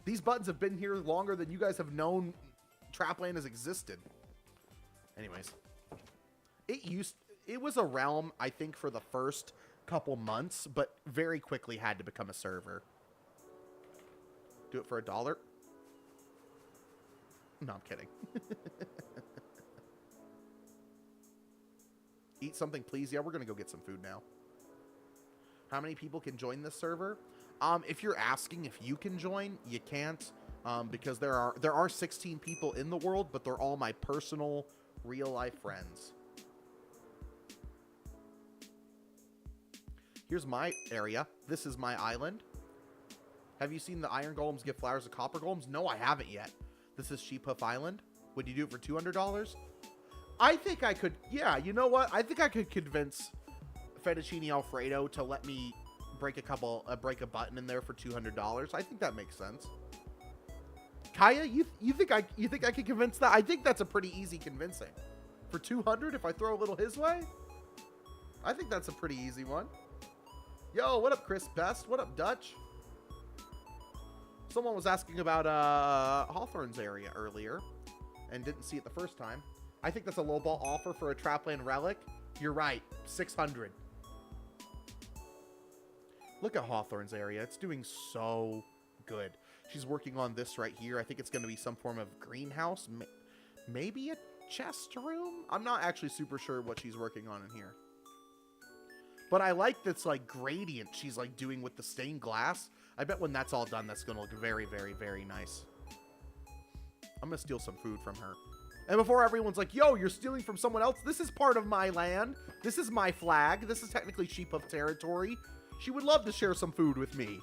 These buttons have been here longer than you guys have known Trapland has existed. Anyways. It was a realm, I think, for the first couple months, but very quickly had to become a server. Do it for $1. No, I'm kidding. Eat something, please. Yeah, we're going to go get some food now. How many people can join this server? If you're asking if you can join, you can't, because there are 16 people in the world, but they're all my personal, real-life friends. Here's my area. This is my island. Have you seen the iron golems give flowers to copper golems? No, I haven't yet. This is Sheep Hoof Island. Would you do it for $200? I think I could. Yeah, you know what? I think I could convince Fettuccine Alfredo to let me break a button in there for $200. I think that makes sense. Kaya, you think I could convince that? I think that's a pretty easy convincing. For $200, if I throw a little his way, I think that's a pretty easy one. Yo, what up, Chris Best? What up, Dutch? Someone was asking about Hawthorne's area earlier and didn't see it the first time. I think that's a lowball offer for a Trapland relic. You're right, 600. Look at Hawthorne's area. It's doing so good. She's working on this right here. I think it's going to be some form of greenhouse. Maybe a chest room? I'm not actually super sure what she's working on in here. But I like this, like, gradient she's, like, doing with the stained glass. I bet when that's all done, that's going to look very, very, very nice. I'm going to steal some food from her. And before everyone's like, yo, you're stealing from someone else, this is part of my land. This is my flag. This is technically Sheep Hoof territory. She would love to share some food with me.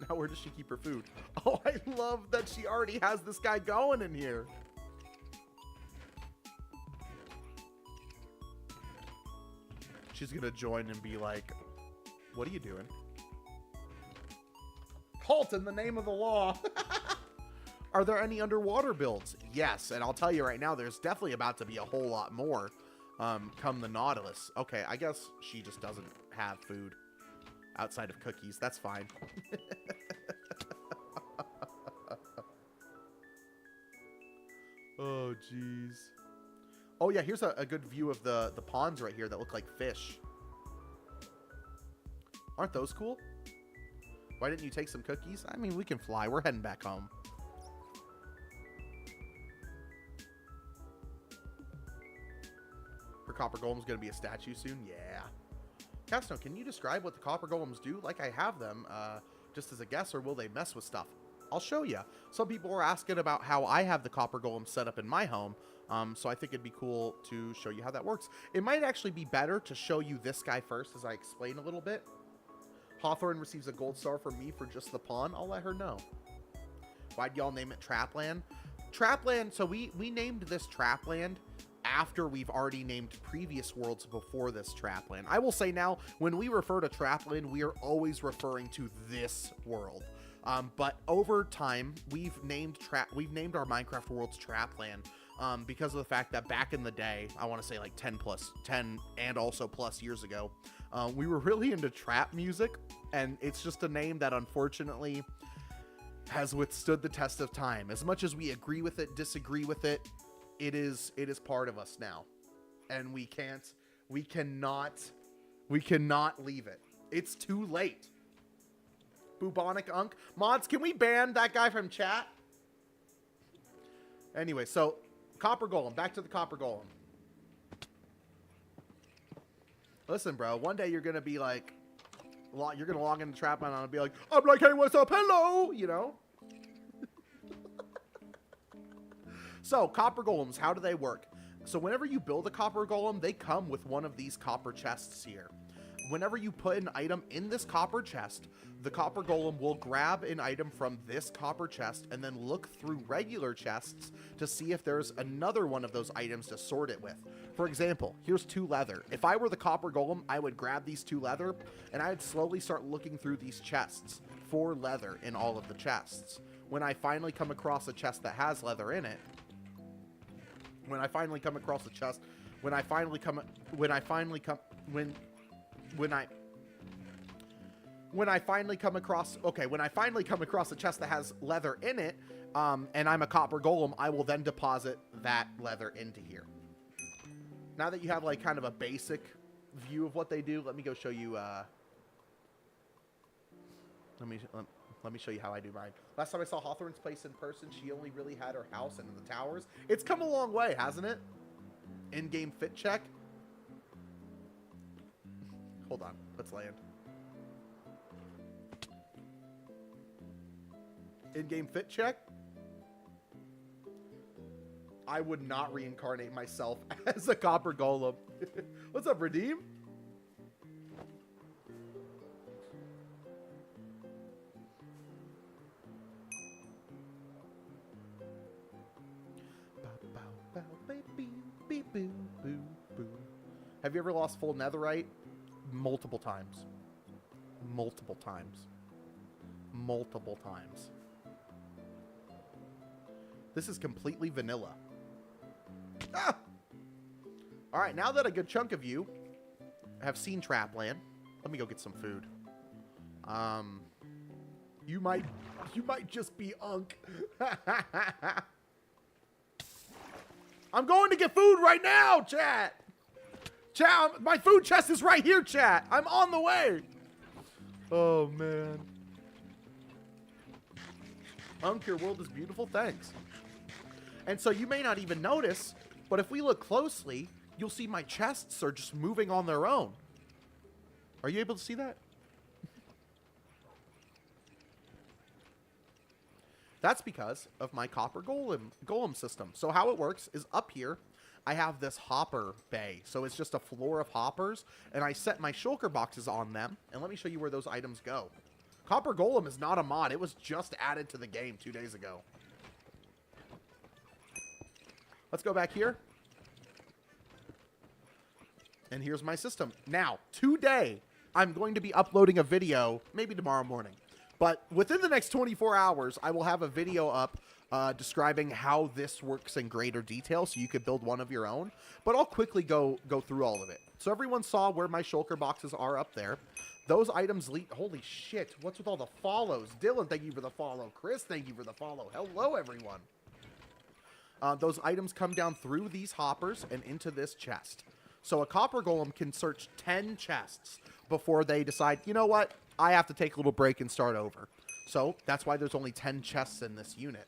Now, where does she keep her food? Oh, I love that she already has this guy going in here. She's going to join and be like, what are you doing? Halt in the name of the law. Are there any underwater builds? Yes, and I'll tell you right now, there's definitely about to be a whole lot more come the Nautilus. Okay, I guess she just doesn't have food outside of cookies. That's fine. Oh, jeez. Oh, yeah, here's a good view of the ponds right here that look like fish. Aren't those cool? Why didn't you take some cookies? I mean, we can fly. We're heading back home. Her copper golem's going to be a statue soon? Yeah. Catstone, can you describe what the copper golems do? Like I have them, just as a guess, or will they mess with stuff? I'll show you. Some people were asking about how I have the copper golem set up in my home, so I think it'd be cool to show you how that works. It might actually be better to show you this guy first as I explain a little bit. Hawthorne receives a gold star from me for just the pawn. I'll let her know. Why'd y'all name it Trapland? Trapland, so we named this Trapland after we've already named previous worlds before this Trapland. I will say now, when we refer to Trapland, we are always referring to this world. But over time, we've named our Minecraft worlds Trapland because of the fact that back in the day, I want to say like 10 and also plus years ago, we were really into trap music, and it's just a name that unfortunately has withstood the test of time. As much as we agree with it, disagree with it, it is part of us now, and we cannot leave it. It's too late. Bubonic Unk. Mods, can we ban that guy from chat? Anyway, so Copper Golem. Back to the Copper Golem. Listen, bro. One day you're going to be like, you're going to log into Trapland and I'll be like, I'm like, hey, what's up? Hello, you know? So, Copper Golems, how do they work? So whenever you build a Copper Golem, they come with one of these copper chests here. Whenever you put an item in this copper chest, the Copper Golem will grab an item from this copper chest and then look through regular chests to see if there's another one of those items to sort it with. For example, here's 2 leather. If I were the Copper Golem, I would grab these 2 leather and I'd slowly start looking through these chests for leather in all of the chests. When I finally come across a chest that has leather in it, when I finally come across a chest that has leather in it, and I'm a Copper Golem, I will then deposit that leather into here. Now that you have like kind of a basic view of what they do, let me go show you. Let me show you how I do mine. Last time I saw Hawthorne's place in person, she only really had her house and the towers. It's come a long way, hasn't it? In-game fit check. Hold on, let's land. In-game fit check. I would not reincarnate myself as a Copper Golem. What's up, Redeem? Have you ever lost full netherite? Multiple times. Multiple times. Multiple times. This is completely vanilla. Ah! Alright, now that a good chunk of you have seen Trapland, let me go get some food. You might just be Unk. I'm going to get food right now, chat. Chat, my food chest is right here, chat. I'm on the way. Oh, man. Unk, your world is beautiful. Thanks. And so you may not even notice, but if we look closely, you'll see my chests are just moving on their own. Are you able to see that? That's because of my Copper Golem system. So how it works is up here, I have this hopper bay. So it's just a floor of hoppers, and I set my shulker boxes on them. And let me show you where those items go. Copper Golem is not a mod. It was just added to the game 2 days ago. Let's go back here. And here's my system. Now, today, I'm going to be uploading a video, maybe tomorrow morning. But within the next 24 hours, I will have a video up describing how this works in greater detail so you could build one of your own. But I'll quickly go through all of it. So everyone saw where my shulker boxes are up there. Those items lead... Holy shit, what's with all the follows? Dylan, thank you for the follow. Chris, thank you for the follow. Hello, everyone. Those items come down through these hoppers and into this chest. So a Copper Golem can search 10 chests before they decide, you know what, I have to take a little break and start over. So that's why there's only 10 chests in this unit.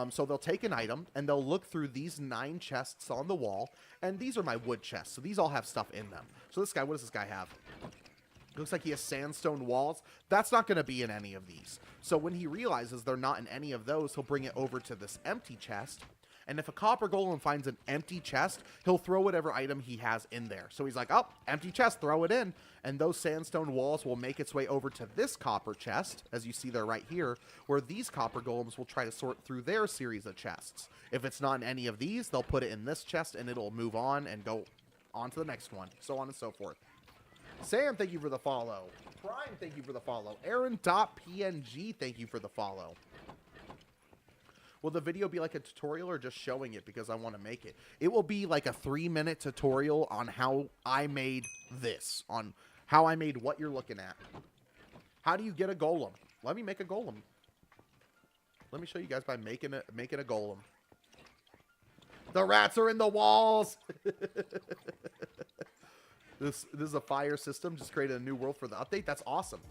So they'll take an item and they'll look through these 9 chests on the wall. And these are my wood chests. So these all have stuff in them. So this guy, what does this guy have? It looks like he has sandstone walls. That's not going to be in any of these. So when he realizes they're not in any of those, he'll bring it over to this empty chest. And if a copper golem finds an empty chest, he'll throw whatever item he has in there. So he's like, oh, empty chest, throw it in. And those sandstone walls will make its way over to this copper chest, as you see there right here, where these copper golems will try to sort through their series of chests. If it's not in any of these, they'll put it in this chest, and it'll move on and go on to the next one, so on and so forth. Sam, thank you for the follow. Prime, thank you for the follow. Aaron.png, thank you for the follow. Will the video be like a tutorial or just showing it because I want to make it? It will be like a 3-minute tutorial on how I made this, on how I made what you're looking at. How do you get a golem? Let me make a golem. Let me show you guys by making a golem. The rats are in the walls. This is a fire system. Just created a new world for the update. That's awesome.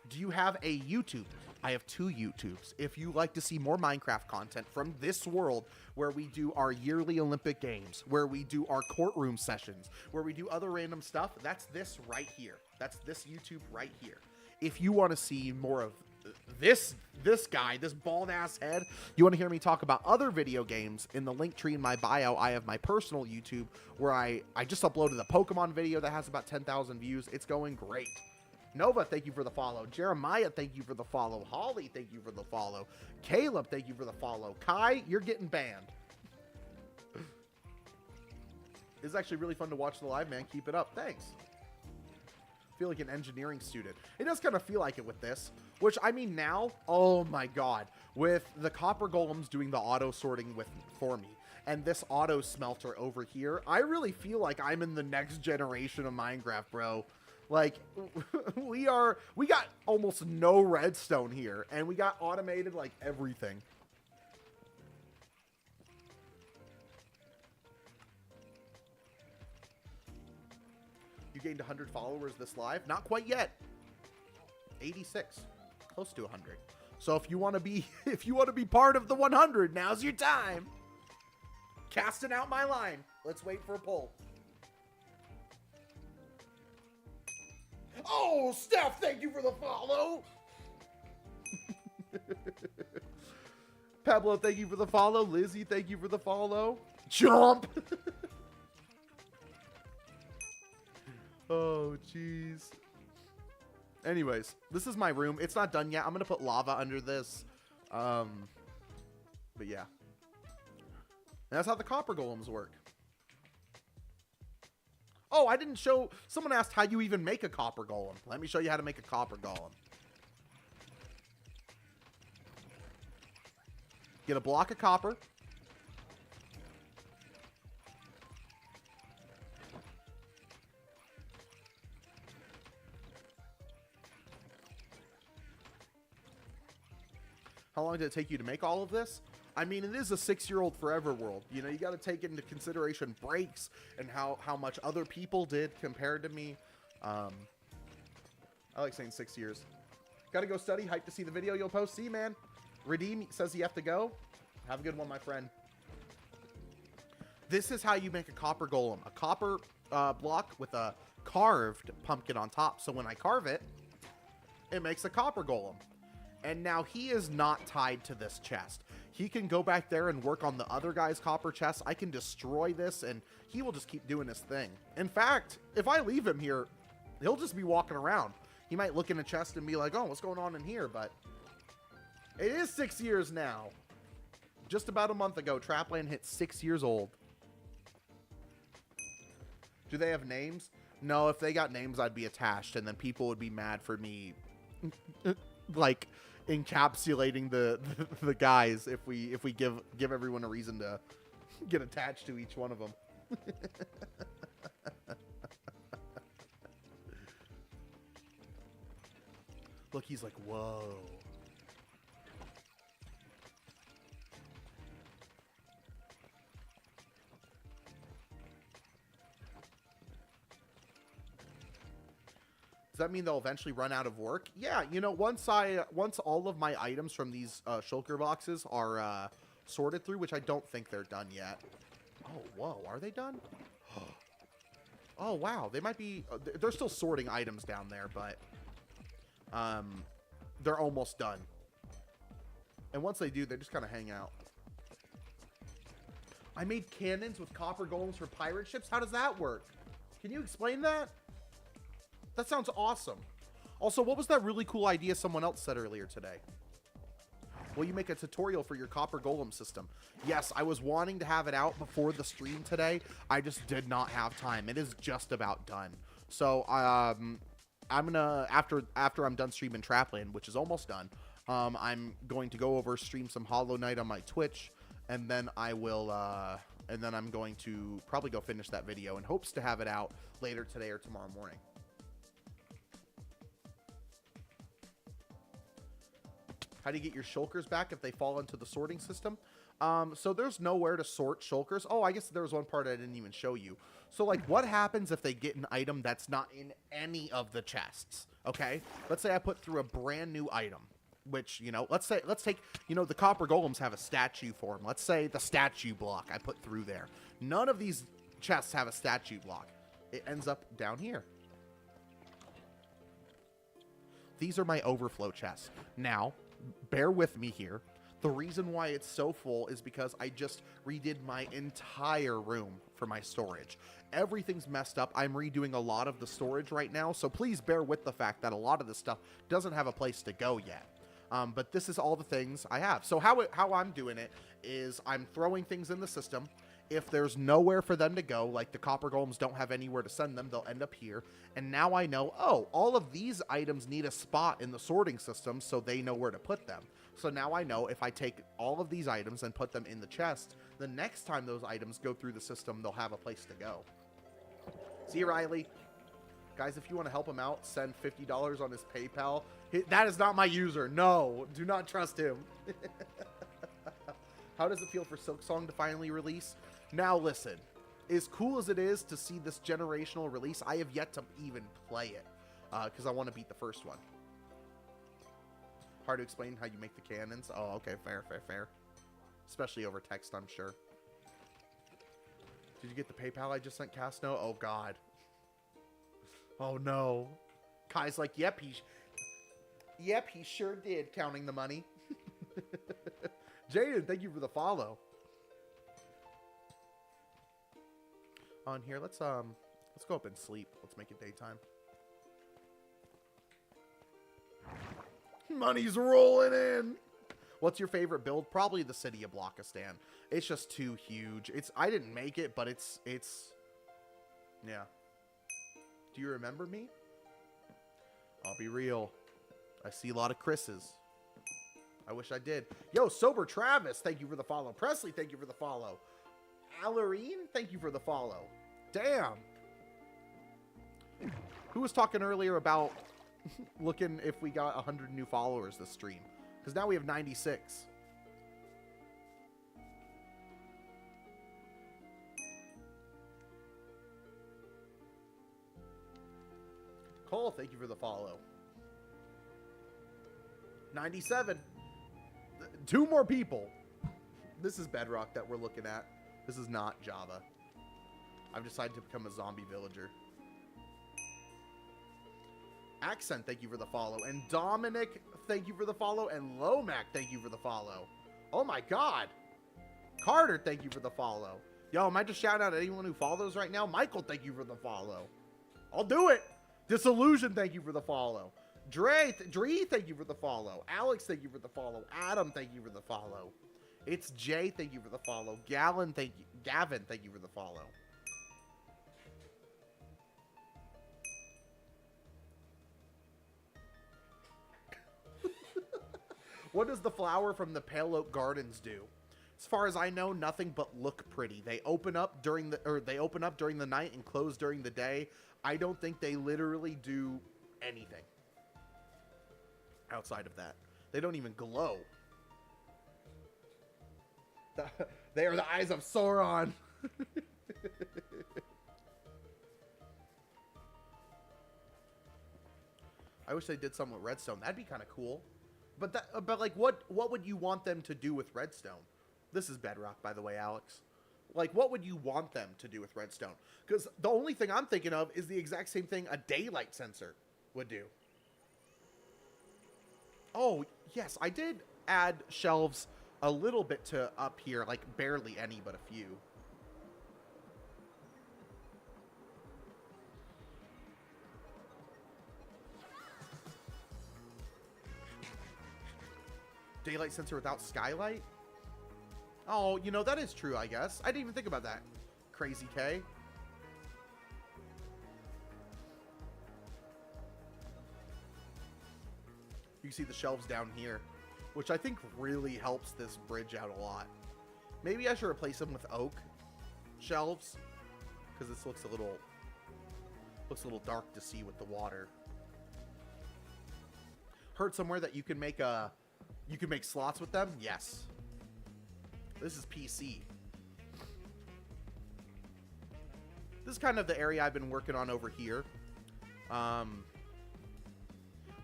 Do you have a YouTube? I have 2 YouTubes. If you like to see more Minecraft content from this world, where we do our yearly Olympic Games, where we do our courtroom sessions, where we do other random stuff, that's this right here. That's this YouTube right here. If you want to see more of this guy, this bald-ass head, you want to hear me talk about other video games, in the link tree in my bio, I have my personal YouTube, where I just uploaded a Pokemon video that has about 10,000 views. It's going great. Nova, thank you for the follow. Jeremiah, thank you for the follow. Holly, thank you for the follow. Caleb, thank you for the follow. Kai, you're getting banned. It's actually really fun to watch the live, man. Keep it up. Thanks. Feel like an engineering student. It does kind of feel like it with this, which I mean now, oh my god, with the copper golems doing the auto sorting for me, and this auto smelter over here, I really feel like I'm in the next generation of Minecraft, bro. Like, we got almost no redstone here, and we got automated like everything. You gained 100 followers this live? Not quite yet. 86. Close to 100. So if you want to be part of the 100, now's your time. Casting out my line. Let's wait for a poll. Oh, Steph, thank you for the follow. Pablo, thank you for the follow. Lizzie, thank you for the follow. Jump. Oh, jeez. Anyways, this is my room. It's not done yet. I'm going to put lava under this. But yeah. And that's how the copper golems work. Oh, I didn't show... Someone asked how you even make a copper golem. Let me show you how to make a copper golem. Get a block of copper. How long did it take you to make all of this? I mean, it is a 6-year-old forever world. You know, you got to take into consideration breaks and how much other people did compared to me. I like saying 6 years. Got to go study. Hype to see the video you'll post. See, man. Redeem says you have to go. Have a good one, my friend. This is how you make a copper golem. A copper block with a carved pumpkin on top. So when I carve it, it makes a copper golem. And now he is not tied to this chest. He can go back there and work on the other guy's copper chest. I can destroy this, and he will just keep doing his thing. In fact, if I leave him here, he'll just be walking around. He might look in a chest and be like, oh, what's going on in here? But it is 6 years now. Just about a month ago, Trapland hit 6 years old. Do they have names? No, if they got names, I'd be attached, and then people would be mad for me, like, encapsulating the guys if we give everyone a reason to get attached to each one of them. Look, he's like, whoa. Does that mean they'll eventually run out of work? Yeah, you know, once all of my items from these shulker boxes are sorted through, which I don't think they're done yet. Oh, whoa, are they done? Oh, wow, they might be... they're still sorting items down there, but they're almost done. And once they do, they just kind of hang out. I made cannons with copper golems for pirate ships. How does that work? Can you explain that? That sounds awesome. Also, what was that really cool idea someone else said earlier today? Will you make a tutorial for your copper golem system? Yes, I was wanting to have it out before the stream today. I just did not have time. It is just about done. So, I'm gonna, after I'm done streaming Trapland, which is almost done, I'm going to go over, stream some Hollow Knight on my Twitch, and then I will, and then I'm going to probably go finish that video in hopes to have it out later today or tomorrow morning. How do you get your shulkers back if they fall into the sorting system? So there's nowhere to sort shulkers. Oh, I guess there was one part I didn't even show you. So, like, what happens if they get an item that's not in any of the chests? Okay? Let's say I put through a brand new item, which, you know, let's take, you know, the copper golems have a statue form. Let's say the statue block I put through there. None of these chests have a statue block. It ends up down here. These are my overflow chests. Now, bear with me here. The reason why it's so full is because I just redid my entire room for my storage. Everything's messed up. I'm redoing a lot of the storage right now, so please bear with the fact that a lot of this stuff doesn't have a place to go yet. But this is all the things I have. So how I'm doing it is I'm throwing things in the system. If there's nowhere for them to go, like the copper golems don't have anywhere to send them, they'll end up here. And now I know, oh, all of these items need a spot in the sorting system, so they know where to put them. So now I know if I take all of these items and put them in the chest, the next time those items go through the system, they'll have a place to go. See you, Riley. Guys, if you want to help him out, send $50 on his PayPal. That is not my user. No, do not trust him. How does it feel for Silksong to finally release? Now listen, as cool as it is to see this generational release, I have yet to even play it because I want to beat the first one. Hard to explain how you make the cannons. Oh, okay, fair. Especially over text, I'm sure. Did you get the PayPal I just sent, Casno? Oh, God. Oh, no. Kai's like, yep, he sure did, counting the money. Jaden, thank you for the follow. On here, let's go up and sleep. Let's make it daytime. Money's rolling in. What's your favorite build? Probably the City of Blockistan. It's just too huge. I didn't make it, but it's yeah. Do you remember me? I'll be real. I see a lot of Chris's. I wish I did. Yo, Sober Travis, thank you for the follow. Presley, thank you for the follow. Alarine, thank you for the follow. Damn. Who was talking earlier about looking if we got 100 new followers this stream? Because now we have 96. Cole, thank you for the follow. 97. 2 more people. This is Bedrock that we're looking at. This is not Java. I've decided to become a zombie villager. Accent, thank you for the follow. And Dominic, thank you for the follow. And Lomac, thank you for the follow. Oh my God. Carter, thank you for the follow. Yo, am I just shouting out anyone who follows right now? Michael, thank you for the follow. I'll do it. Disillusion, thank you for the follow. Dree, thank you for the follow. Alex, thank you for the follow. Adam, thank you for the follow. It's Jay, thank you for the follow. Gavin, thank you for the follow. What does the flower from the Pale Oak Gardens do? As far as I know, nothing but look pretty. They open up during the night and close during the day. I don't think they literally do anything outside of that. They don't even glow. They are the eyes of Sauron. I wish they did something with redstone. That'd be kind of cool. But like, what would you want them to do with redstone? This is Bedrock, by the way, Alex. Like, what would you want them to do with redstone? Because the only thing I'm thinking of is the exact same thing a daylight sensor would do. Oh, yes, I did add shelves a little bit to up here, like barely any, but a few. Daylight sensor without skylight? Oh, you know, that is true, I guess. I didn't even think about that. Crazy K. You can see the shelves down here, which I think really helps this bridge out a lot. Maybe I should replace them with oak shelves, because this looks a little dark to see with the water. Heard somewhere that you can make slots with them? Yes. This is PC. This is kind of the area I've been working on over here.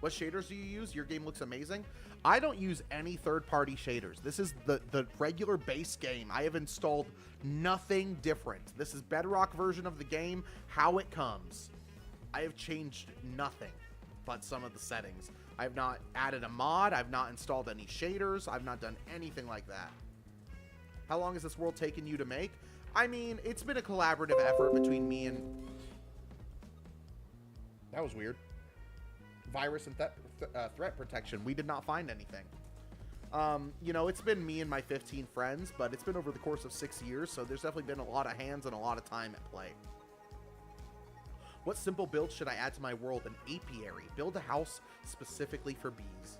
What shaders do you use? Your game looks amazing. I don't use any third-party shaders. This is the regular base game. I have installed nothing different. This is Bedrock version of the game, how it comes. I have changed nothing but some of the settings. I have not added a mod. I've not installed any shaders. I've not done anything like that. How long has this world taken you to make? I mean, it's been a collaborative effort between me and... That was weird. Virus and threat protection. We did not find anything. You know, it's been me and my 15 friends, but it's been over the course of 6 years, so there's definitely been a lot of hands and a lot of time at play. What simple build should I add to my world? An apiary. Build a house specifically for bees.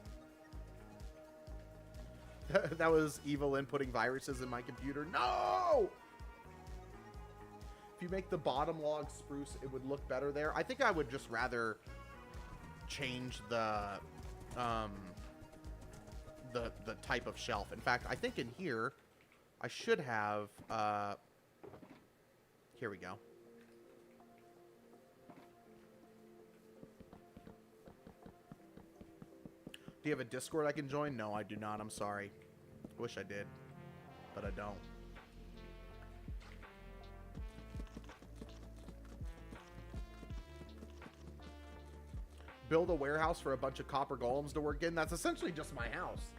That was evil inputting viruses in my computer. No! If you make the bottom log spruce, it would look better there. I think I would just rather change the type of shelf. In fact, I think in here I should have here we go. Do you have a Discord I can join? No, I do not. I'm sorry. Wish I did, but I don't. Build a warehouse for a bunch of copper golems to work in. That's essentially just my house.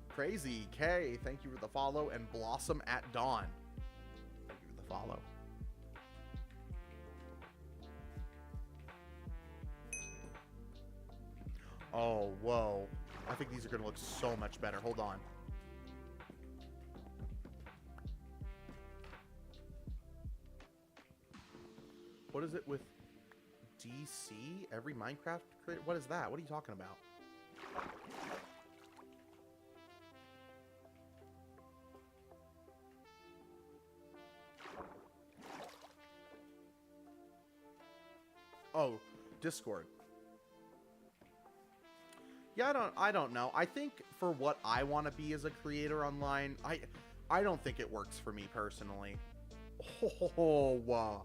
Crazy K, thank you for the follow. And Blossom at Dawn, thank you for the follow. Oh, whoa. I think these are going to look so much better. Hold on. What is it with DC? Every Minecraft creator? What is that? What are you talking about? Oh, Discord. Yeah, I don't know. I think for what I want to be as a creator online, I don't think it works for me personally. Oh, wow.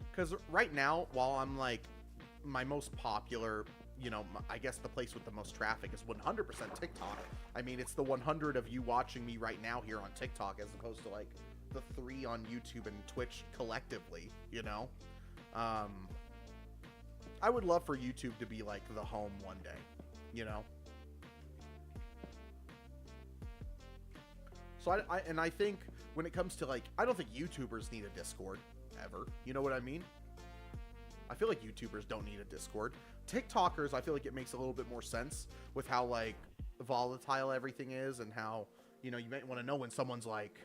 Because right now, while I'm like, my most popular, you know, I guess the place with the most traffic is 100% TikTok. I mean, it's the 100 of you watching me right now here on TikTok as opposed to like the 3 on YouTube and Twitch collectively, you know? I would love for YouTube to be like the home one day, you know? So I think when it comes to like, I don't think YouTubers need a Discord ever. You know what I mean? I feel like YouTubers don't need a Discord. TikTokers, I feel like it makes a little bit more sense with how like volatile everything is and how, you know, you might want to know when someone's like,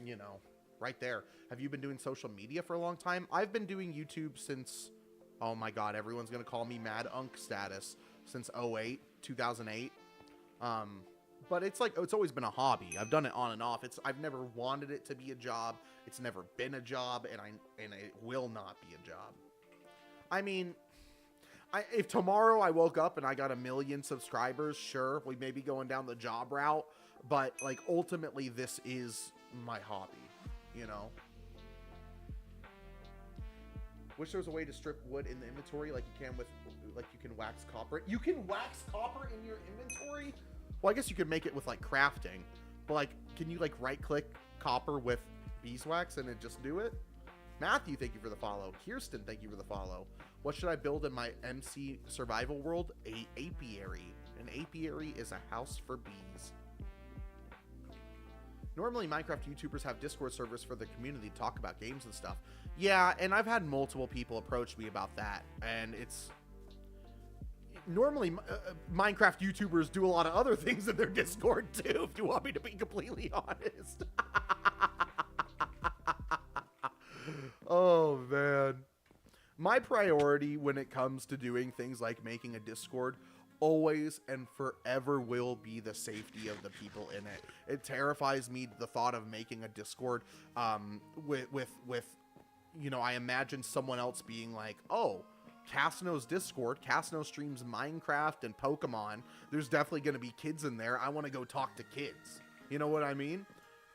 you know, right there. Have you been doing social media for a long time? I've been doing YouTube since, oh my God, everyone's going to call me Mad Unk status, since 2008. But it's like, it's always been a hobby. I've done it on and off. I've never wanted it to be a job. It's never been a job, and it will not be a job. I mean, if tomorrow I woke up and I got 1 million subscribers, sure, we may be going down the job route, but like ultimately this is my hobby, you know? Wish there was a way to strip wood in the inventory like you can with, like you can wax copper. You can wax copper in your inventory? Well, I guess you could make it with, like, crafting. But, like, can you, like, right-click copper with beeswax and then just do it? Matthew, thank you for the follow. Kirsten, thank you for the follow. What should I build in my MC survival world? A apiary. An apiary is a house for bees. Normally, Minecraft YouTubers have Discord servers for the community to talk about games and stuff. Yeah, and I've had multiple people approach me about that, and it's... Normally, Minecraft YouTubers do a lot of other things in their Discord, too, if you want me to be completely honest. Oh, man. My priority when it comes to doing things like making a Discord always and forever will be the safety of the people in it. It terrifies me, the thought of making a Discord with you know, I imagine someone else being like, oh, Casno's Discord, Casno streams Minecraft and Pokemon. There's definitely going to be kids in there. I want to go talk to kids. You know what I mean?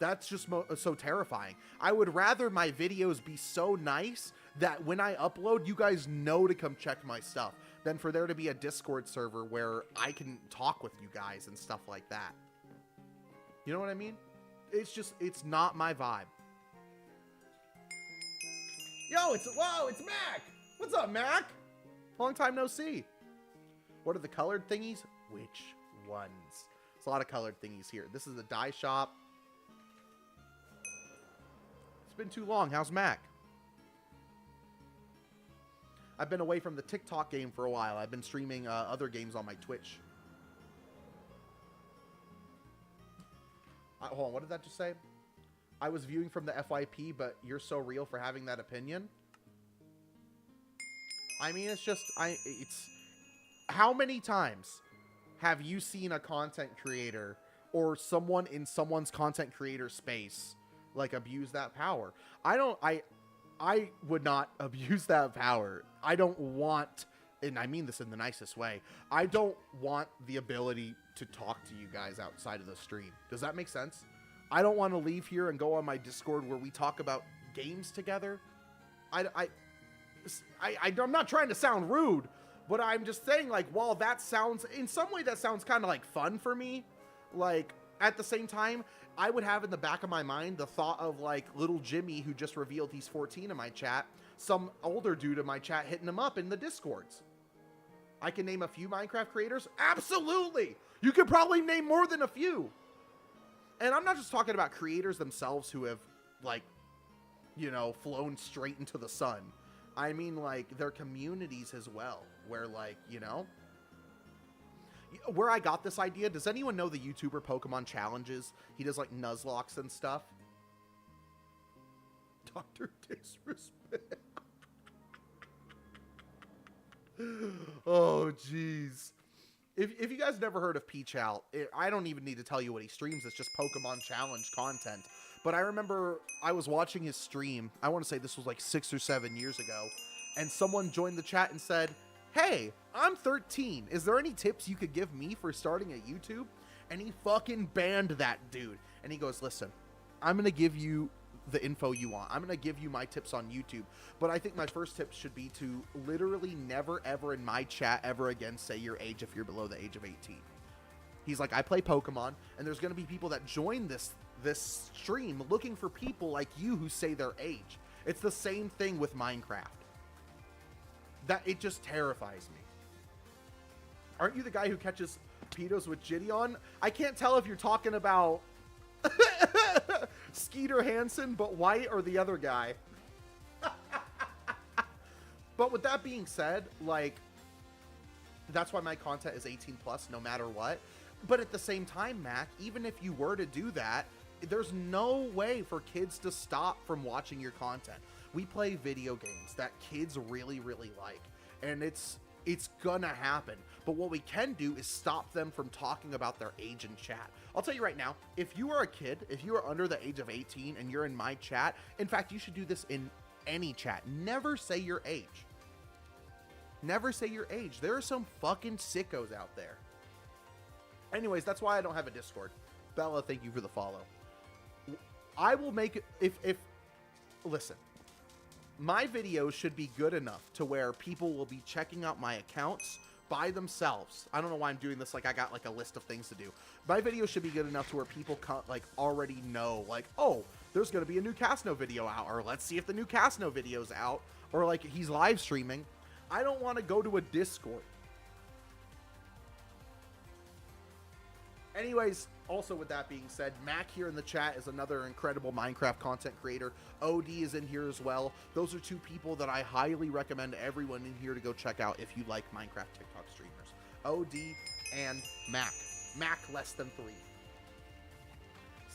That's just so terrifying. I would rather my videos be so nice that when I upload, you guys know to come check my stuff than for there to be a Discord server where I can talk with you guys and stuff like that. You know what I mean? It's just, it's not my vibe. Yo, it's Mac. What's up, Mac? Long time no see. What are the colored thingies? Which ones? There's a lot of colored thingies here. This is a dye shop. It's been too long. How's Mac? I've been away from the TikTok game for a while. I've been streaming other games on my Twitch. Hold on, what did that just say? I was viewing from the FYP, but you're so real for having that opinion. I mean, it's just, it's... How many times have you seen a content creator or someone in someone's content creator space, like, abuse that power? I would not abuse that power. I don't want, and I mean this in the nicest way, I don't want the ability to talk to you guys outside of the stream. Does that make sense? I don't want to leave here and go on my Discord where we talk about games together. I'm not trying to sound rude, but I'm just saying, like, while that sounds, in some way that sounds kind of like fun for me, like, at the same time, I would have in the back of my mind the thought of, like, little Jimmy, who just revealed he's 14 in my chat, some older dude in my chat hitting him up in the Discords. I can name a few Minecraft creators? Absolutely! You could probably name more than a few. And I'm not just talking about creators themselves who have, like, you know, flown straight into the sun. I mean, like, their communities as well, where, like, you know... Where I got this idea, does anyone know the YouTuber Pokemon Challenges? He does, like, Nuzlocks and stuff. Dr. Disrespect. Oh, jeez. If you guys never heard of Peach Out, I don't even need to tell you what he streams. It's just Pokemon Challenge content. But I remember I was watching his stream. I want to say this was like 6 or 7 years ago. And someone joined the chat and said, hey, I'm 13. Is there any tips you could give me for starting a YouTube? And he fucking banned that dude. And he goes, listen, I'm going to give you the info you want. I'm going to give you my tips on YouTube. But I think my first tip should be to literally never, ever in my chat ever again say your age if you're below the age of 18. He's like, I play Pokemon, and there's going to be people that join this stream looking for people like you who say their age. It's the same thing with Minecraft. That it just terrifies me. Aren't you the guy who catches pedos with Gideon? I can't tell if you're talking about Skeeter Hansen, but White, or the other guy. But with that being said, like, that's why my content is 18 plus no matter what. But at the same time, Mac, even if you were to do that, there's no way for kids to stop from watching your content. We play video games that kids really, really like, and it's gonna happen. But what we can do is stop them from talking about their age in chat. I'll tell you right now, if you are a kid, if you are under the age of 18 and you're in my chat, in fact, you should do this in any chat. Never say your age. Never say your age. There are some fucking sickos out there. Anyways, that's why I don't have a Discord. Bella, thank you for the follow. I will make it, listen, my videos should be good enough to where people will be checking out my accounts by themselves. I don't know why I'm doing this like I got like a list of things to do. My video should be good enough to where people like already know, like, oh, there's going to be a new Casno video out, or let's see if the new Casno video's out, or like he's live streaming. I don't want to go to a Discord. Anyways, also with that being said, Mac here in the chat is another incredible Minecraft content creator. OD is in here as well. Those are two people that I highly recommend everyone in here to go check out if you like Minecraft TikTok streamers. OD and Mac. Mac less than 3.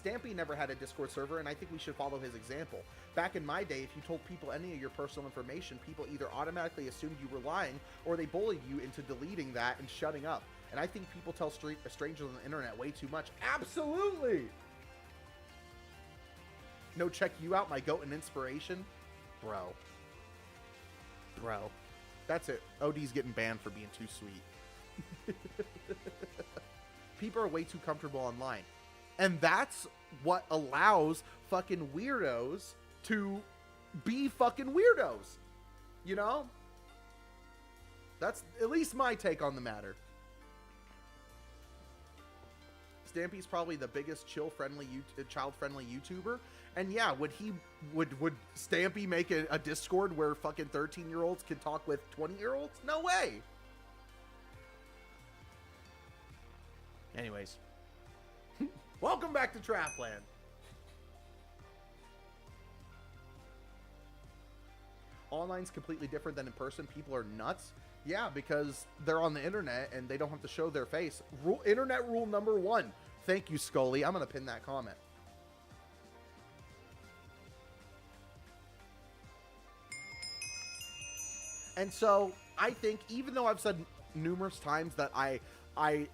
Stampy never had a Discord server, and I think we should follow his example. Back in my day, if you told people any of your personal information, people either automatically assumed you were lying, or they bullied you into deleting that and shutting up. And I think people tell strangers on the internet way too much. Absolutely! No, check you out, my goat and inspiration. Bro. That's it. OD's getting banned for being too sweet. People are way too comfortable online. And that's what allows fucking weirdos to be fucking weirdos. You know? That's at least my take on the matter. Stampy's probably the biggest child-friendly YouTuber, and yeah, would Stampy make a Discord where fucking 13-year-olds can talk with 20-year-olds? No way. Anyways, welcome back to Trapland. Online's completely different than in person. People are nuts. Yeah, because they're on the internet and they don't have to show their face. Internet rule number 1. Thank you, Scully. I'm going to pin that comment. And so I think, even though I've said numerous times that I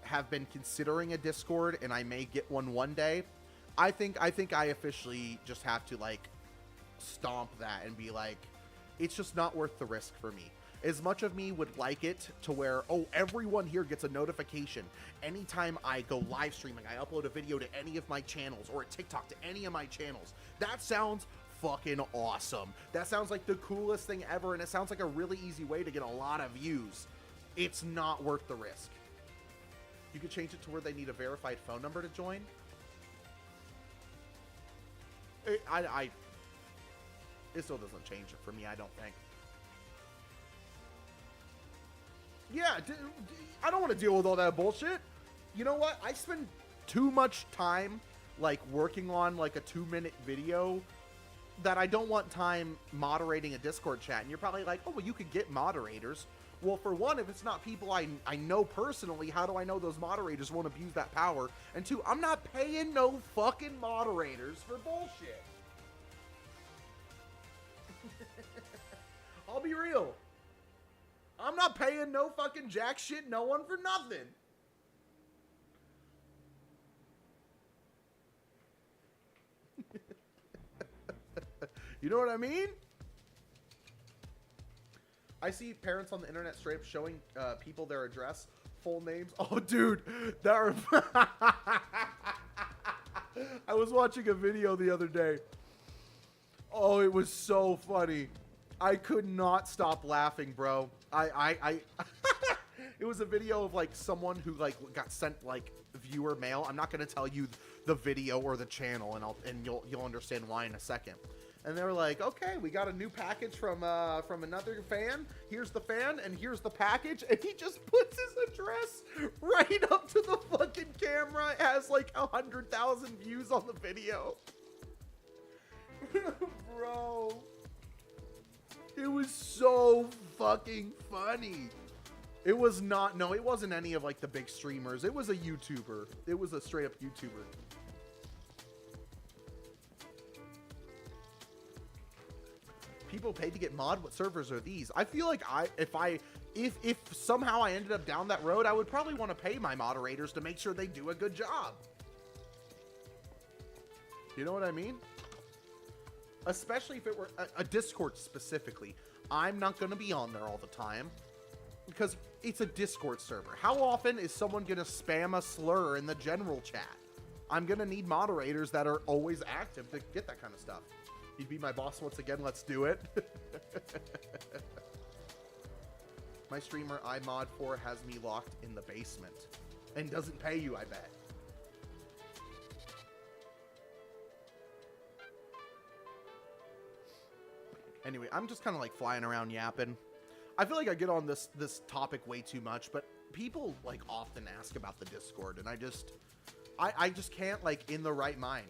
have been considering a Discord and I may get one day, I think I officially just have to like stomp that and be like, it's just not worth the risk for me. As much of me would like it to where, oh, everyone here gets a notification anytime I go live streaming, I upload a video to any of my channels or a TikTok to any of my channels. That sounds fucking awesome. That sounds like the coolest thing ever, and it sounds like a really easy way to get a lot of views. It's not worth the risk. You could change it to where they need a verified phone number to join. It still doesn't change it for me, I don't think. Yeah, I don't want to deal with all that bullshit. You know what? I spend too much time, like, working on, like, a 2-minute video that I don't want time moderating a Discord chat. And you're probably like, oh, well, you could get moderators. Well, for one, if it's not people I know personally, how do I know those moderators won't abuse that power? And two, I'm not paying no fucking moderators for bullshit. I'll be real. I'm not paying no fucking jack shit no one for nothing. You know what I mean? I see parents on the internet straight up showing people their address, full names. Oh, dude, that I was watching a video the other day. Oh, it was so funny. I could not stop laughing, bro. It was a video of like someone who like got sent like viewer mail. I'm not gonna tell you the video or the channel, and you'll understand why in a second. And they were like, okay, we got a new package from another fan. Here's the fan, and here's the package. And he just puts his address right up to the fucking camera. It has like 100,000 views on the video. Bro. It was so fucking funny. It was not, no, it wasn't any of like the big streamers. It was a YouTuber. It was a straight up YouTuber. People pay to get mod. What servers are these? I feel like if somehow I ended up down that road, I would probably want to pay my moderators to make sure they do a good job. You know what I mean? Especially if it were a Discord specifically. I'm not going to be on there all the time because it's a Discord server. How often is someone going to spam a slur in the general chat? I'm going to need moderators that are always active to get that kind of stuff. You'd be my boss once again. Let's do it. My streamer I mod for has me locked in the basement. And doesn't pay you, I bet. Anyway, I'm just kind of like flying around yapping. I feel like I get on this topic way too much, but people like often ask about the Discord, and I just can't, like, in the right mind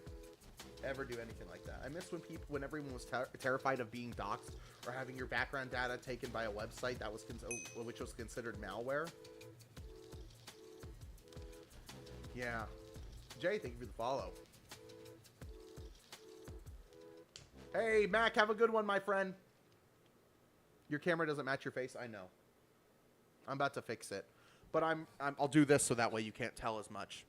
ever do anything like that. I miss when everyone was terrified of being doxxed or having your background data taken by a website that was which was considered malware. Yeah. Jay, thank you for the follow. Hey, Mac, have a good one, my friend. Your camera doesn't match your face, I know. I'm about to fix it. But I'll do this so that way you can't tell as much.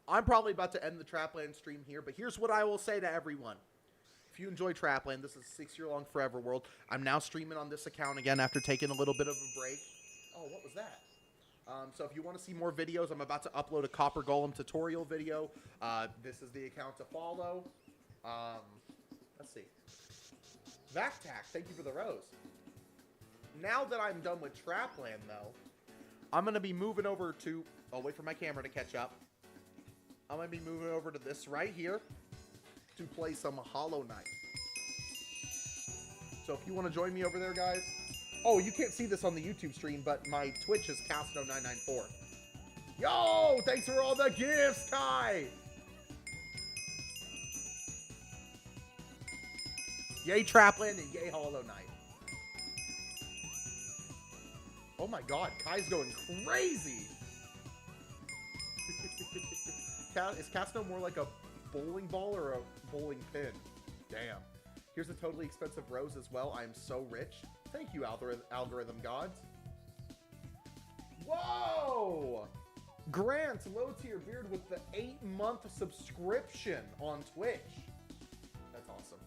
I'm probably about to end the Trapland stream here, but here's what I will say to everyone. If you enjoy Trapland, this is a 6-year-long forever world. I'm now streaming on this account again after taking a little bit of a break. Oh, what was that? So if you want to see more videos, I'm about to upload a Copper Golem tutorial video. This is the account to follow. Let's see. Vactac, thank you for the rose. Now that I'm done with Trapland, though, I'm going to be moving over to... I'll wait for my camera to catch up. I'm going to be moving over to this right here to play some Hollow Knight. So if you want to join me over there, guys... Oh, you can't see this on the YouTube stream, but my Twitch is Casno994. Yo! Thanks for all the gifts, Kai! Yay Trapland and yay Hollow Knight. Oh my god, Kai's going crazy! Is Casno more like a bowling ball or a bowling pin? Damn. Here's a totally expensive rose as well. I am so rich. Thank you, algorithm gods. Whoa! Grant, low tier beard with the 8-month subscription on Twitch. That's awesome.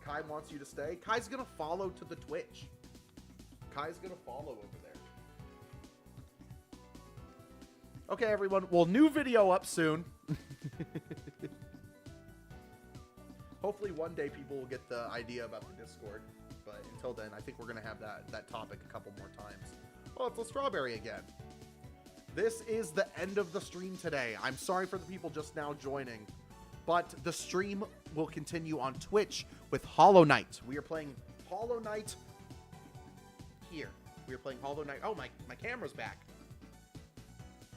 Kai wants you to stay. Kai's gonna follow to the Twitch. Kai's gonna follow over there. Okay, everyone. Well, new video up soon. Hopefully one day people will get the idea about the Discord. But until then, I think we're going to have that topic a couple more times. Oh, it's a strawberry again. This is the end of the stream today. I'm sorry for the people just now joining. But the stream will continue on Twitch with Hollow Knight. We are playing Hollow Knight here. We are playing Hollow Knight. Oh, my camera's back.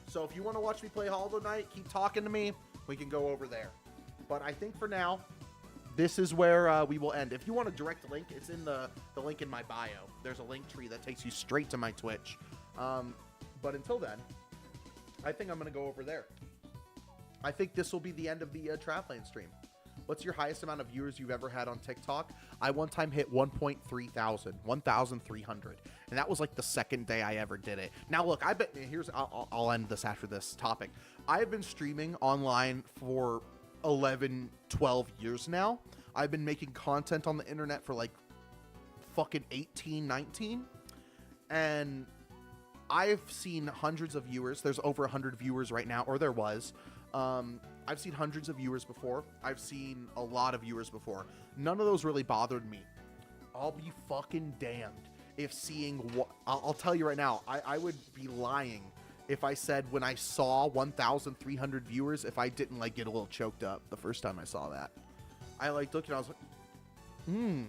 So if you want to watch me play Hollow Knight, keep talking to me. We can go over there. But I think for now... This is where we will end. If you want a direct link, it's in the link in my bio. There's a link tree that takes you straight to my Twitch. But until then, I think I'm going to go over there. I think this will be the end of the Trapland stream. What's your highest amount of viewers you've ever had on TikTok? I one time hit 1.3 thousand, 1,300. And that was like the second day I ever did it. Now, look, I'll end this after this topic. I've been streaming online for 11, 12 years now. I've been making content on the internet for like fucking 18, 19. And I've seen hundreds of viewers. There's over 100 viewers right now, or there was. I've seen hundreds of viewers before. I've seen a lot of viewers before. None of those really bothered me. I'll be fucking damned if seeing what... I'll tell you right now, I would be lying if I said when I saw 1,300 viewers, if I didn't like get a little choked up the first time I saw that. I like looked and I was like, And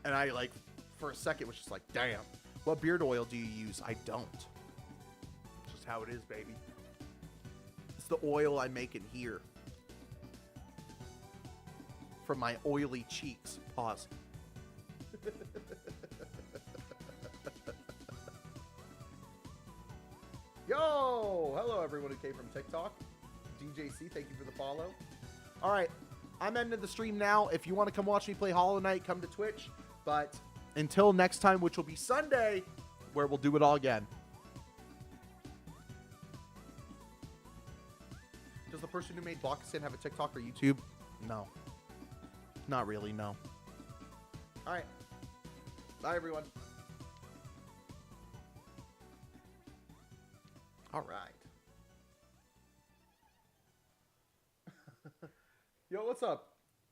I like, for a second was just like, damn. What beard oil do you use? I don't. It's just how it is, baby. It's the oil I make in here. From my oily cheeks. Pause. Yo! Hello, everyone who came from TikTok. DJC, thank you for the follow. All right, I'm ending the stream now. If you want to come watch me play Hollow Knight, come to Twitch. But until next time, which will be Sunday, where we'll do it all again. Does the person who made Blockasin have a TikTok or YouTube? No. Not really, no. All right. Bye, everyone. All right. Yo, what's up,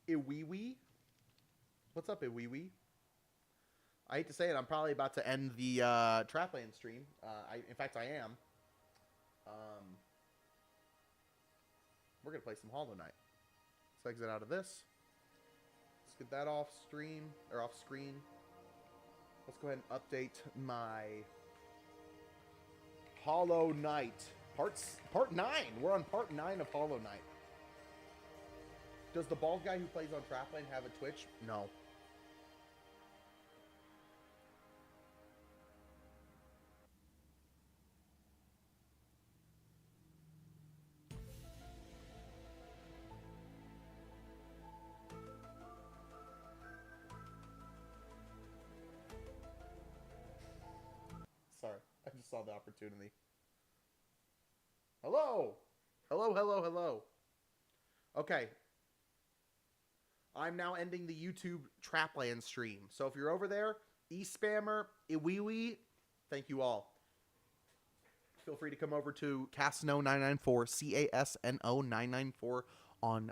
Iwiwi? What's up, Iwiwi? I hate to say it, I'm probably about to end the Trapland stream. In fact, I am. We're gonna play some Hollow Knight. Let's exit out of this. Let's get that off stream or off screen. Let's go ahead and update my Hollow Knight part 9. We're on part 9 of Hollow Knight. Does the bald guy who plays on Trapland have a Twitch? No. Sorry, I just saw the opportunity. Hello! Hello, hello, hello. Okay. I'm now ending the YouTube Trapland stream. So if you're over there, e-spammer, iwiwi, thank you all. Feel free to come over to Casno994, Casno994 on